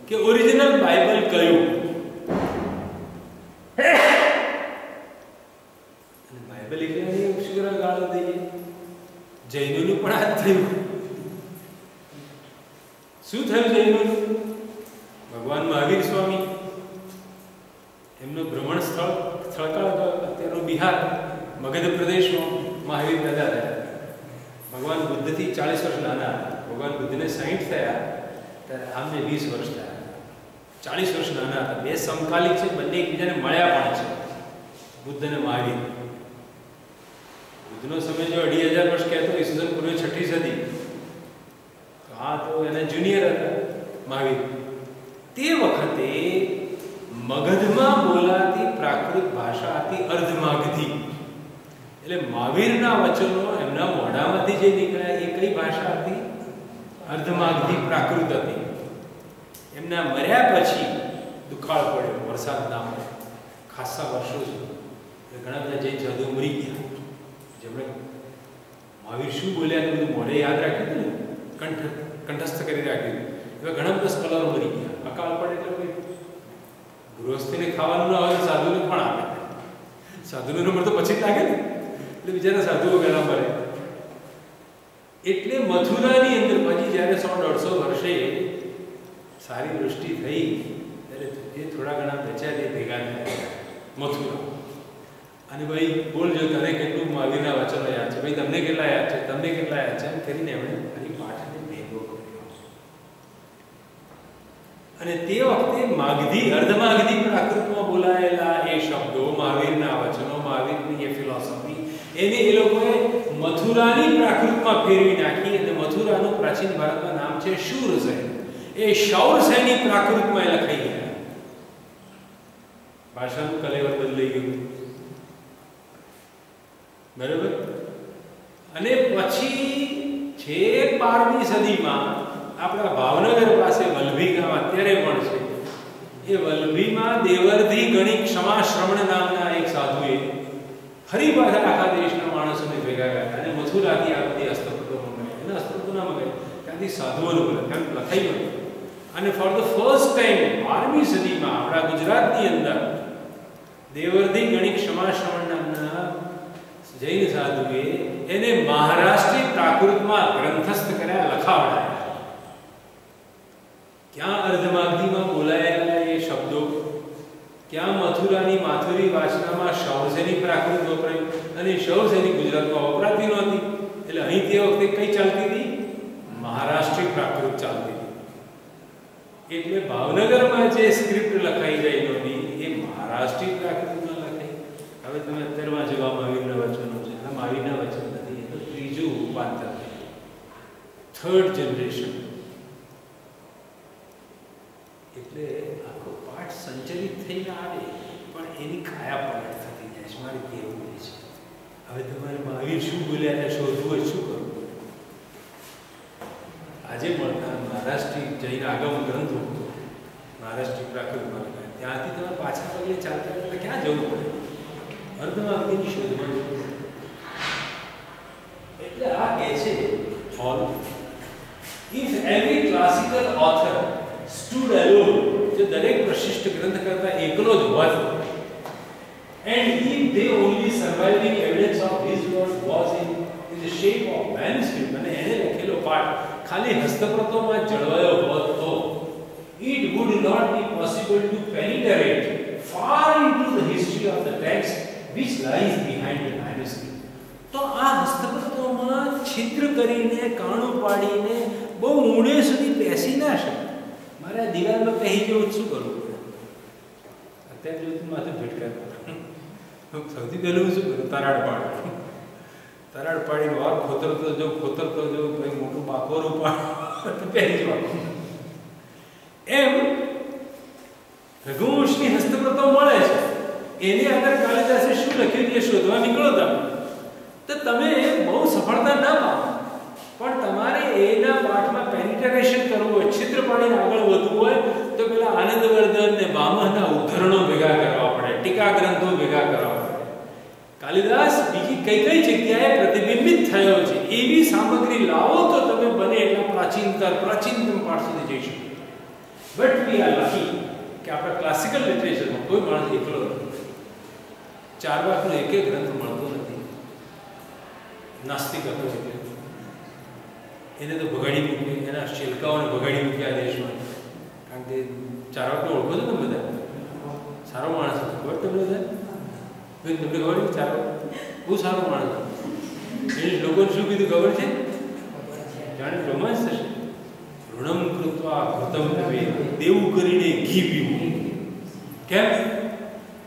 કે ઓરિજિનલ બાઇબલ કયું. અને બાઇબલ એટલે અક્ષર ગાળો દઈએ. જૈનોનું પણ આ થયું. શું થયું જૈનોનું? ભગવાન મહાવીર સ્વામી એમનું ભ્રમણ સ્થળ અત્યારનો બિહાર, મગધ પ્રદેશમાં મહાવીર દાદા રહ્યા. ભગવાન બુદ્ધથી 40 વર્ષ નાના હતા. ભગવાન બુદ્ધને 60 થયા ત્યારે આમને 20 વર્ષ થયા. 40 વર્ષ નાના હતા. 2 સમકાલિક છે, બંને એકબીજાને મળ્યા પણ છે, બુદ્ધ અને મહાવીર. બુદ્ધનો સમય જો 2500 વર્ષ કહેતો, ઈસવીસન પૂર્વે 6ઠ્ઠી સદી, તો આ તો એના જુનિયર હતા મહાવીર. તે વખતે મગધમાં બોલાતી પ્રાકૃત ભાષા હતી અર્ધમાગધી. એટલે મહાવીરના વચનો એમના મોઢામાંથી જે નીકળ્યા એ કઈ ભાષા હતી? અર્ધમાગધી પ્રાકૃત હતી. એમના મર્યા પછી દુકાળ પડ્યો, વરસાદ ના પડ્યો ખાસા વર્ષો સુધી. ઘણા બધા જૈન સાધુ મરી ગયા, જેમણે મહાવીર શું બોલ્યા બધું મોઢે યાદ રાખ્યું હતું ને, કંઠસ્થ કરી રાખ્યું. એવા ઘણા બધા સ્કોલરો મરી ગયા. અકાળ પડે એટલે ગૃહસ્થીને ખાવાનું ના હોય, સાધુને પણ આપે. સાધુનો નંબર તો પછી લાગે ને, એટલે બિચારા સાધુઓ પહેલા મરે. એટલે મથુરાની અંદર પછી જ્યારે 100-150 વર્ષે સારી દૃષ્ટિ થઈ ત્યારે એ થોડા ઘણા બચ્યા ભેગા થયા મથુરા. અને ભાઈ બોલજો તને કેટલું મહાવીરના વચનો યાદ છે, ભાઈ તમને કેટલા યાદ છે, તમને કેટલા યાદ છે, એમ કરીને એમણે ફરી પાઠને ભેગો કર્યો. અને તે વખતે માગધી અર્ધમાગધી પ્રાકૃતમાં બોલાયેલા એ શબ્દો, મહાવીરના વચનો, મહાવીરની એ ફિલોસોફી, એને એ લોકોએ મથુરાની પ્રાકૃતમાં ફેરવી નાખી. અને મથુરાનું પ્રાચીન ભારતમાં નામ છે શૂરસેન. એ શૌરસેની પ્રાકૃતમાં એ લખાઈ ગયા. ભાષાનું કલેવર બદલાઈ ગયું, બરાબર. અને પછી છેક 12મી સદીમાં આપણા ભાવનગર પાસે વલ્લભી ગામ અત્યારે પણ છે. એ વલ્લભીમાં દેવર્ધી ગણિત ક્ષમા શ્રવણ નામના એક સાધુએ ફરી પાછા આખા દેશના માણસોને ભેગા કર્યા અને મથુરાથી આ બધી હસ્તપ્રતો મંગાવી. એના હસ્તપ્રતો ના મંગાવી, ત્યાંથી સાધુઓનું લખાઈ ગયું. અને ફોર ધ ફર્સ્ટ ટાઈમ 12મી સદીમાં આપણા ગુજરાતની અંદર દેવર્ધી ગણિત ક્ષમા શ્રવણ નામના જૈન સાધુએ એને મહારાષ્ટ્રી પ્રાકૃતમાં ગ્રંથસ્થ કર્યા, લખાવડાયા. ક્યાં અર્ધમાગધીમાં બોલાયેલા એ શબ્દો, ક્યાં મથુરાની માથુરી વાચનામાં શૌરસેની પ્રાકૃત વપરાયું, અને શૌરસેની ગુજરાતમાં વપરાતી નહોતી. એટલે અહીં તે વખતે કઈ ચાલતી હતી? મહારાષ્ટ્રી પ્રાકૃત ચાલતી હતી. એટલે ભાવનગરમાં જે સ્ક્રિપ્ટ લખાઈ જાય નહોતી એ મહારાષ્ટ્રી પ્રાકૃતમાં લખાઈ. હવે તમે અત્યારે વાંચવા મહાવીરના વચનો છે, આ મહાવીરના વચન નથી, એ તો ત્રીજું રૂપાંતર, થર્ડ જનરેશન. એટલે આખો પાઠ સંચલિત થઈને આવે પણ એની કાયા પલટ થતી જાય છે. મારી કેવું છે હવે તમારે મહાવીર શું બોલ્યા ને શોધવું હોય, શું કરવું? આજે મળતા મહારાષ્ટ્રી જૈન આગમ ગ્રંથો મહારાષ્ટ્રી પ્રાકૃતમાં લખાય, ત્યાંથી તમે પાછા પગલે ચાલતા એટલે ક્યાં જવું પડે? અર્ધમાગધીની શોધમાં જવું. એટલે આ કહે છે all if every classical author stood alone, जो दरेक प्रशिष्ट ग्रंथ करता एकलो ज होत, and if they only surviving evidence of his word was in the shape of manuscript, અને એને લખેલો પાઠ ખાલી હસ્તપ્રતોમાં જળવાયો હોત તો it would not be possible to penetrate far into the history of the text which lies behind the manuscript. તો આ હસ્તપ્રતોમાં છિદ્ર કરીને કાણું પાડીને બહુ ઊંડે સુધી બેસી ના શકે. મારે દિવાલમાં પહેરી જેવું શું કરવું પડે? અત્યારે જોયું માથે ભટકા. સૌથી પહેલું શું કરું? તરાડ પાડું. તરાડ પાડીને વાર ખોતરતો જો ભાઈ મોટું બાકોરું પાડ પહેરી જવાનું. એમ રઘુવંશની હસ્તપ્રતો મળે છે, એની અંદર કાલિદાસે શું લખ્યું એ શોધવા નીકળો તો તમે બહુ સફળતા ના પામો. પણ તમારે એના પાઠમાં પેનિટ્રેશન કરવું હોય, છિદ્ર પાડીને આગળ વધવું હોય તો પેલા આનંદવર્ધન ને વામનના ઉદ્ધરણો ભેગા કરવા પડે, ટીકા ગ્રંથો ભેગા કરવા પડે. કાલિદાસ બીજી કઈ કઈ જગ્યાએ પ્રતિબિંબિત થયો છે એવી સામગ્રી લાવો તો તમે બને એટલા પ્રાચીનતમ પાઠ સુધી જઈ શકો. બટ વી આર લકી કે આપણા ક્લાસિકલ લિટરેચરમાં કોઈ માણસ એકલો નથી. ચારવાકનો એક ગ્રંથ મળતો નથી. નાસ્તિક હતો એટલે એને તો ભગાડી મૂકી, એના શિલ્કાઓને ભગાડી મૂક્યા દેશમાં. કારણ કે ચારવાકને ઓળખો છો તમે બધા? સારો માણસ હતો, ખબર તમને બધા? તમને ખબર છે? ચારવાક બહુ સારો માણસ હતો. એને લોકોને શું કીધું ખબર છે? જાણે રોમાંચ થશે. ઋણમ કૃત્વા ઘૃતમ પીબેત, દેવું કરીને ઘી પીવું. કેમ?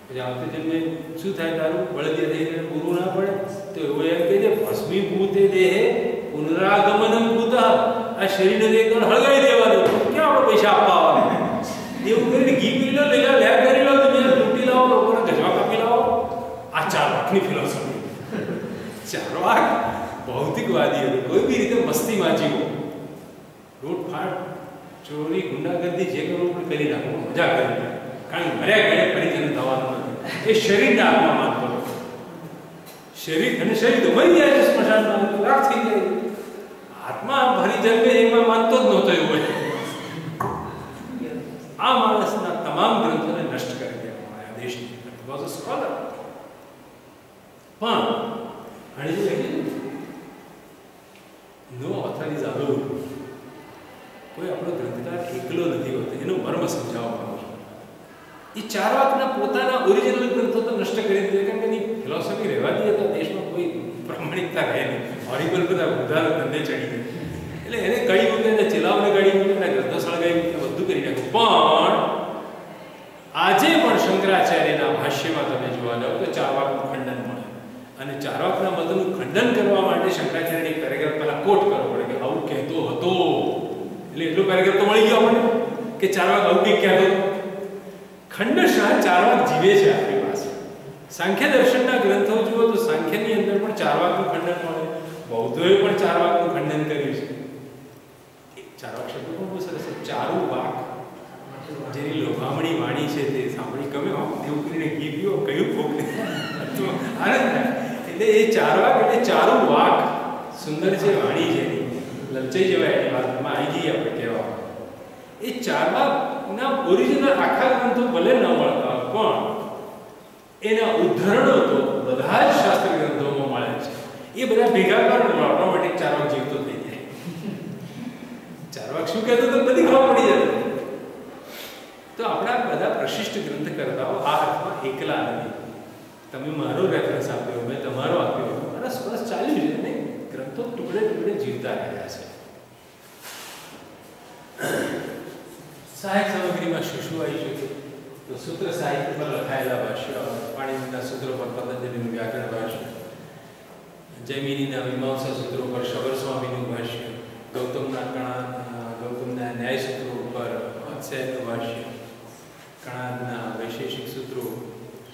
પછી આવતે જન્મે શું થાય તારું? બળદિયા થઈને પૂરું ના પડે તો એવું એમ કહે છે ભસ્મીભૂતે દેહે પુનરાગમનમ કુતઃ. આ શરીરને એકદમ હળગાવી દેવાનું, ક્યાં આપણે પૈસા આપવા આવે? દેવું કરીને ઘી પી લો, લેલા લેર કરી લો, તમે લૂંટી લાવો, લોકોને ગજવા કાપી લાવો. આ ચાર લાખની ફિલોસોફી. ચારવાક ભૌતિકવાદી હતો, કોઈ બી રીતે મસ્તીમાં જીવો, લૂંટફાટ, ચોરી, ગુંડાગર્દી જે કરવું પણ કરી નાખો, મજા કરી નાખો, કારણ કે મર્યા ઘરે ફરીથી થવાનું નથી. એ શરીરના આત્મા માનતો હતો. શરીર અને શરીર તો મરી જાય છે સ્મશાનમાં, રાખ થઈ જાય. આત્મા ફરી જન્મે એમાં માનતો જ નહોતો એવું હોય. આ માણસના તમામ ગ્રંથોને નષ્ટ કરી દેવામાં આવ્યા દેશની અંદર. Was a scholar. પણ આણે જે લખ્યું નો ઓથર ઇઝ અલોન. કોઈ આપણો ગ્રંથકાર એકલો નથી હોતો, એનો મર્મ સમજાવવાનો છે. એ ચારવાકના પોતાના ઓરિજિનલ ગ્રંથો તો નષ્ટ કરી દીધા, કારણ કે એની ફિલોસોફી રહેવા દઈએ તો દેશમાં કોઈ પ્રામાણિકતા રહે નહીં. હોરિબલ બધા ઉધારો ધંધે ચડી ગયા. એટલે એને કડી મૂકે ને ચેલાવને કડી મૂકે ને ગ્રંથો સળગાવી મૂકે, બધું કરી નાખ્યું. પણ આજે પણ શંકરાચાર્યના ભાષ્યમાં તમે જોવા જાઓ તો ચારવાકનું ખંડન મળે. અને ચારવાકના મતનું ખંડન કરવા માટે શંકરાચાર્યની પેરેગ્રાફ પહેલા કોટ કરવો પડે કે આવું કહેતો હતો. એટલે એટલો પેરેગ્રાફ તો મળી ગયો આપણને કે ચારવાક આવું કંઈક કહેતો. ખંડશઃ ચારવાક જીવે છે આપણી પાસે. સાંખ્ય દર્શનના ગ્રંથો જુઓ તો સાંખ્યની અંદર પણ ચારવાકનું ખંડન મળે. બૌદ્ધોએ પણ ચારવાકનું ખંડન કર્યું છે. ચારવાક શબ્દ પણ બહુ સરસ છે. ચારુ વાક, જેની લોભામણી વાણી છે તે સાંભળી ગમે એવું કરીને ઘી પીવો કયું ભોગને આનંદ. એટલે એ ચારવાક એટલે ચારુ વાક, સુંદર છે વાણી જેની, લલચાઈ જવાય એની વાતમાં આવી જઈએ આપણે કહેવા. એ ચારવાકના ઓરિજિનલ આખા ગ્રંથો ભલે ન મળતા પણ એના ઉદાહરણો તો બધા જ શાસ્ત્ર ગ્રંથોમાં મળે છે. એ બધા ભેગા કરો ઓટોમેટિક ચારવાક જીવતો થઈ જાય. ચારવાક શું કહેતો તો બધી ખબર પડી જાય. તો આપણા બધા પ્રશિષ્ટ ગ્રંથકર્તાઓ આ અર્થમાં એકલા નથી. તમે મારો રેફરન્સ આપ્યો, મેં તમારો આપ્યો, અને સ્પષ્ટ ચાલ્યું છે અને ગ્રંથો ટુકડે ટુકડે જીવતા રહ્યા છે. સહાયક સામગ્રીમાં શું શું આવી શકે? તો સૂત્ર સાહિત્ય પર લખાયેલા ભાષ્ય, પાણિનીના સૂત્રો પર પતંજલિનું વ્યાકરણ ભાષ્ય, જૈમિનીના મીમાંસા સૂત્રો પર શબર સ્વામીનું ભાષ્ય, ગૌતમના ન્યાય સૂત્રો પર અક્ષયનું ભાષ્ય, કણાદના વૈશેષિક સૂત્રો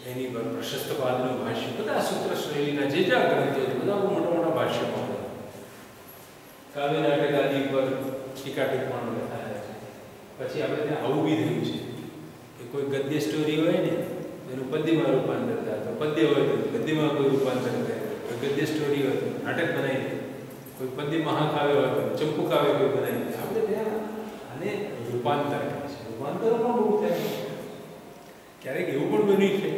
એની પર પ્રશસ્તપાદનું ભાષ્ય, બધા સૂત્ર શ્રેણીના જે જ્યાં ગ્રંથો છે બધા મોટા મોટા ભાષ્ય પણ. કાવ્ય નાટક આદિ પર ટીકા ટિપ્પણો લખાયા છે. પછી આપણે ત્યાં આવું બી થયું છે કે કોઈ ગદ્ય સ્ટોરી હોય ને એનું પદ્યમાં રૂપાંતર થાય, તો પદ્ય હોય તો ગદ્યમાં કોઈ રૂપાંતર થાય, કોઈ ગદ્ય સ્ટોરી હોય તો નાટક બનાવી દે, કોઈ પદ્ય મહાકાવ્ય હોય તો ચંપુ કાવ્ય કોઈ બનાવી દે. આપણે ત્યાં આને રૂપાંતર કહે છે. રૂપાંતરો પણ બહુ થાય. ક્યારેક એવું પણ બન્યું છે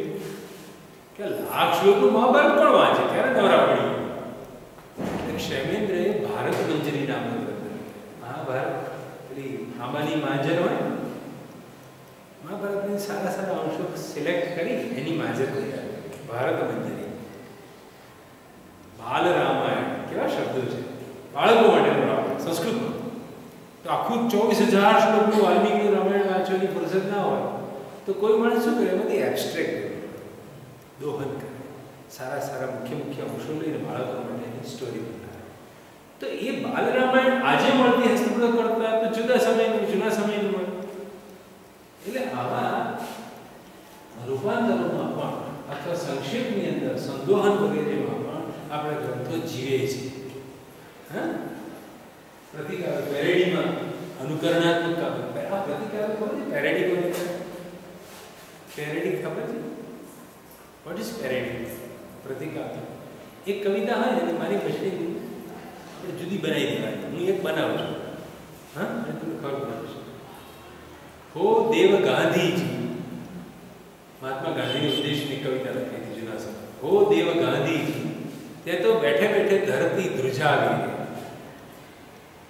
કે લાખ શ્લોકનું મહાભારત પણ વાંચે ત્યારે નવરા પડી. શૈમેન્દ્રએ ભારત મંજરી નામનું ગ્રંથ, મહાભારત પેલી આંબાની માંજર હોય, મહાભારતની સારા સારા અંશો સિલેક્ટ કરી એની માંજર કરી ભારત મંજરી. બાલ રામાયણ કેવા શબ્દો છે, બાળકો માટેનું રામાયણ સંસ્કૃતમાં. તો આખું 24,000 શ્લોકનું વાલ્મીકી રામાયણ વાંચવાની ફરજત ના હોય તો કોઈ માણસ શું કરે, એમાંથી એબ્સ્ટ્રેક્ટ દોહન કરે, સારા સારા મુખ્ય અંશો લઈને બાળકો માટે એની સ્ટોરી બનાવે. તો એ બાલ રામાયણ આજે મળતી હસ્તપ્રદ કરતા તો જુદા સમયનું મળે. એટલે આવા રૂપાંતરોમાં પણ અથવા સંક્ષેપની અંદર સંદોહન વગેરેમાં પણ આપણા ગ્રંથો જીવે છે. હા, પ્રતિકાર પેરેડીમાં અનુકરણાત્મક કાવ્ય, આ પ્રતિકાર ખબર છે? પેરેડી કોને કહે? પેરેડી ખબર છે? What is parody? પ્રતિકાર. એક કવિતા હોય ને મારી પછી આપણે જુદી બનાવી દેવાય. હું એક બનાવું છું. હા, અને તમને ખબર પડશે. હો દેવ ગાંધીજી, મહાત્મા ગાંધીની ઉદ્દેશની કવિતા લખી હતી જૂના સમય. હો દેવ ગાંધીજી, તે તો બેઠે બેઠે ધરતી ધ્રુજાવી ગઈ.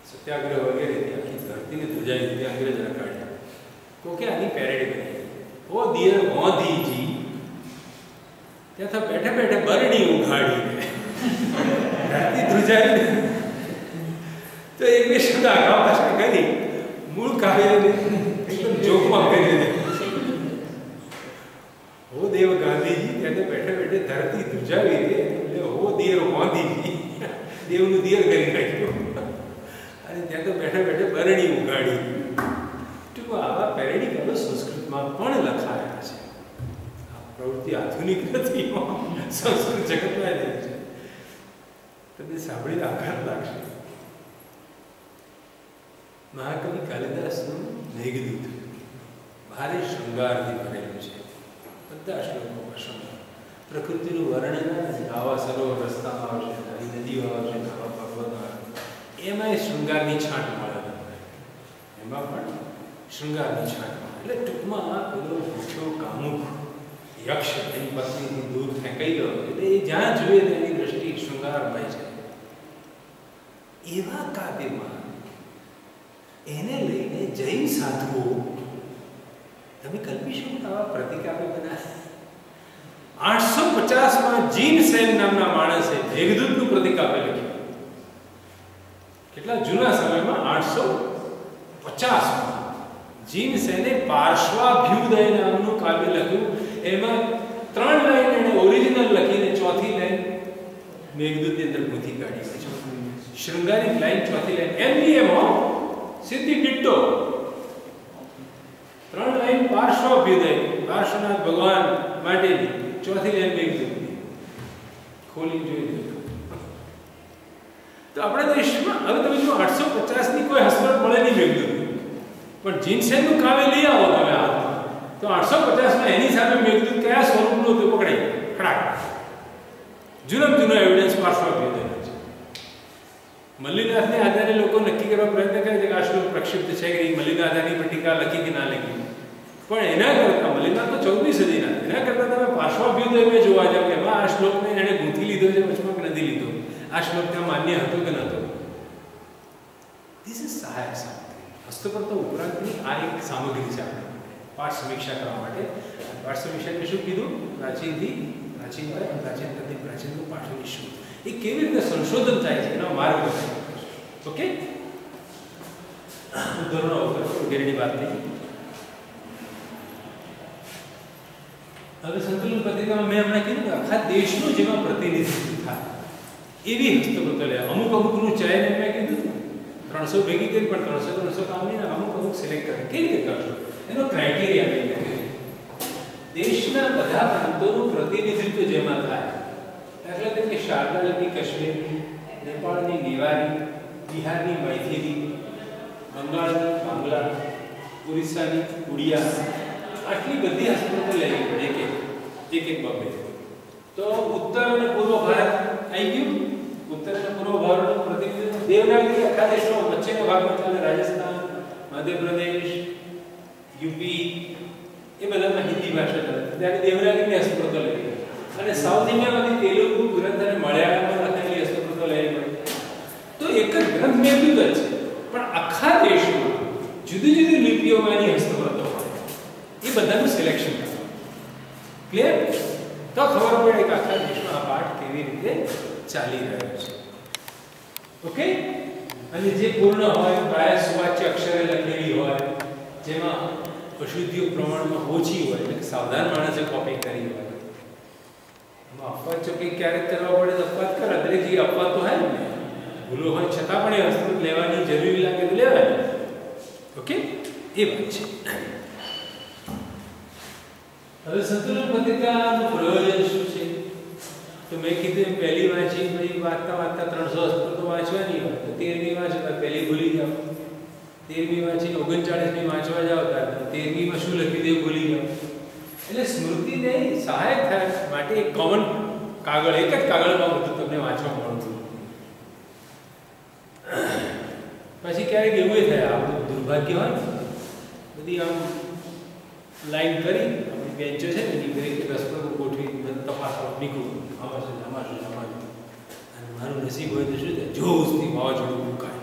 સત્યાગ્રહ વગેરે આખી ધરતીને ધ્રુજાવી દીધી, અંગ્રેજ રકાડ્યા. કોકે આની પેરેડી બનાવી. હો દેવ ગાંધીજી, ત્યાં તો બેઠે બેઠે બરણી ઉઘાડી ધરતી ધ્રુજાવી. તો એક બે શબ્દ આગા પાછળ કરી મૂળ કાવ્યને એકદમ જોકમાં કરી દીધી. હો દેવ ગાંધીજી, ત્યાં તો બેઠે બેઠે ધરતી ધ્રુજાવી દે, એટલે હો દેવ ગાંધીજી, દેવનું દિયર કરી નાખ્યું. અને ત્યાં તો બેઠે બેઠે બરણી ઉગાડી. ટૂંકમાં આવા પેરેડી કાવ્યો સંસ્કૃતમાં પણ લખાયા છે. આ પ્રવૃત્તિ આધુનિક નથી, સંસ્કૃત જગતમાં જ છે. તમને સાંભળીને આઘાત લાગશે. મહાકવિ કાલિદાસનું મેઘદૂત ભારે શૃંગારથી ભરેલું છે. બધા શ્લોકોમાં શૃંગાર, પ્રકૃતિનું વર્ણન આવા સરોવર રસ્તામાં આવશે, આવી નદીઓ આવશે, આવા પર્વતો આવશે, એમાંય શૃંગારની છાંટ મળે. એમાં પણ શૃંગારની છાંટ મળે. એટલે ટૂંકમાં પેલો ભૂખ્યો કામુક યક્ષ એની પત્નીથી દૂર ફેંકાઈ ગયો એટલે એ જ્યાં જોઈએ તેની દ્રષ્ટિ શૃંગારમય છે. એવા કાવ્યમાં એને લઈને જૈન સાધુઓ, તમે કલ્પી શકો આવા પ્રતિકાવ્ય બનાવે. 850માં જીન સેન નામના માણસે મેઘદૂતનું પ્રતિકાવ્ય લખ્યું. કેટલા જૂના સમયમાં 850માં જીન સેને પાર્શ્વાભ્યુદય નામનું કાવ્ય લખ્યું. એમાં 3 લાઈન એને ઓરિજિનલ લખીને ચોથી લાઈન મેઘદૂતની અંદર ગૂંથી કાઢી છે. શૃંગારિક લાઈન ચોથી લાઈન એમબીએમ સીધી ડિટ્ટો. 3 લાઈન પાર્શ્વાભ્યુદય પાર્શ્વનાથ ભગવાન માટેની, ચોથી લાઈન મેઘદૂતની. ખોલી જોઈ લો તો આપણા દેશમાં હવે તમે જો 850ની કોઈ હસરત મળે નહીં મેઘદૂતની, પણ જીનસેનનું કાવ્ય લઈ આવો તમે હાથમાં તો 850માં એની સામે મેઘદૂત કયા સ્વરૂપનું હતું પકડાય ખડાક. જૂનો એવિડન્સ પાર્શ્વાભ્યુદયનો છે. મલ્લિનાથને આધારે લોકો નક્કી કરવા પ્રયત્ન કરે છે કે આ શ્લોક પ્રક્ષિપ્ત છે કે મલ્લિનાથ આની પર ટીકા લખી કે ના લખી. પણ એના કરતાં મલ્લિનાથ તો 14મી સદીના, એના કરતાં તમે પાર્શ્વાભ્યુદયમાં જોવા જાવ કે એમાં આ શ્લોકને એણે ગૂંથી લીધો છે વચમાં કે નથી લીધો, આ શ્લોક ત્યાં માન્ય હતો કે નહોતો. ધીસ ઇઝ સહાયક સામગ્રી. હસ્તપ્રતો ઉપરાંતની આ એક સામગ્રી છે આપણે પાઠ સમીક્ષા કરવા માટે. પાઠ સમીક્ષાને શું કીધું? પ્રાચીનથી પ્રાચીનનું પાઠોની શું, એ કેવી રીતે સંશોધન થાય છે એનો માર્ગ બતાવ્યો. ઓકે, ઉદાહરણો વગેરેની વાત નહીં. હવે સંતુલન પત્રિકામાં મેં હમણાં કીધું કે આખા દેશનું જેમાં પ્રતિનિધિત્વ થાય એવી હસ્તપ્રતો લે. અમુકનું ચયન મેં કીધું 300 ભેગી કરી, પણ 300 કામ નહીં, અમુક સિલેક્ટ કરે. કેવી રીતે કરશો એનો ક્રાઇટેરિયા લઈને દેશના બધા પ્રાંતોનું પ્રતિનિધિત્વ જેમાં થાય. દાખલા તરીકે શારદાની કાશ્મીરની, નેપાળની નેવારી, બિહારની મૈથિલી, બંગાળની બાંગ્લા, ઓરિસ્સાની ઉડિયા, આટલી બધી હસ્તપ્રતો લેવી પડે એક બબ્બે. તો ઉત્તર અને પૂર્વ ભારત આવી ગયું. ઉત્તર અને પૂર્વ ભારતનું પ્રતિનિધિત્વ દેવનાગરી આખા દેશનો વચ્ચેના ભાગમાં ચાલે. રાજસ્થાન, મધ્યપ્રદેશ, યુપી એ બધામાં હિન્દી ભાષા ચાલે. ત્યારે દેવનાગરીની હસ્તપ્રતો લેવી. અને સાઉથ ઇન્ડિયામાંથી તેલુગુ, ગ્રંથ અને મલયાળમમાં લખેલી હસ્તપ્રતો લેવી પડે. તો એક જ ગ્રંથ મેઘદૂત જ છે, પણ આખા દેશમાં જુદી જુદી લિપિઓમાંની હસ્તપ્રતો એ બધાનું સિલેક્શન કરવાનું. ક્લિયર? તો ખબર પડે કે આખા દેશમાં આ પાઠ કેવી રીતે ચાલી રહ્યો છે. ઓકે, અને જે પૂર્ણ હોય, પ્રાય સુવાચ્ય અક્ષરે લખેલી હોય, જેમાં અશુદ્ધિઓ પ્રમાણમાં ઓછી હોય, એટલે સાવધાન માણસે કોપી કરી હોય. એમાં અપવાદ ચોકી ક્યારેક કરવા પડે તો અપવાદ કરે. દરેક જગ્યાએ અપવાદ તો હોય ને, ભૂલો હોય છતાં પણ એ હસ્તપ્રત લેવાની જરૂરી લાગે તો લેવાય. ઓકે, એ વાત છે. હવે સંતુલન પત્રિકાનું પ્રયોજન શું છે? તો મેં કીધું પહેલી વાંચી, પછી વાંચતા 300 હસ્તપ્રતો વાંચવાની હોય તો 13મી વાંચો તો પહેલી ભૂલી જાઓ. 13મી વાંચી 39મી વાંચવા જાઓ તો 13મીમાં શું લખ્યું તે ભૂલી જાઓ. એટલે સ્મૃતિને સહાયક થાય માટે એક કોમન કાગળ, એક જ કાગળમાં બધું તમને વાંચવા મળતું. પછી ક્યારેક એવું થાય, આ બધું દુર્ભાગ્ય હોય ને, બધી આમ લાઈન કરી બેન્ચો છે ને એની દરેક રસપ્રદ ગોઠવી તપાસવા નીકળું, આમાં શું અને મારું નસીબ હોય તો શું થાય, જોશથી વાવાઝોડું ફૂંકાય.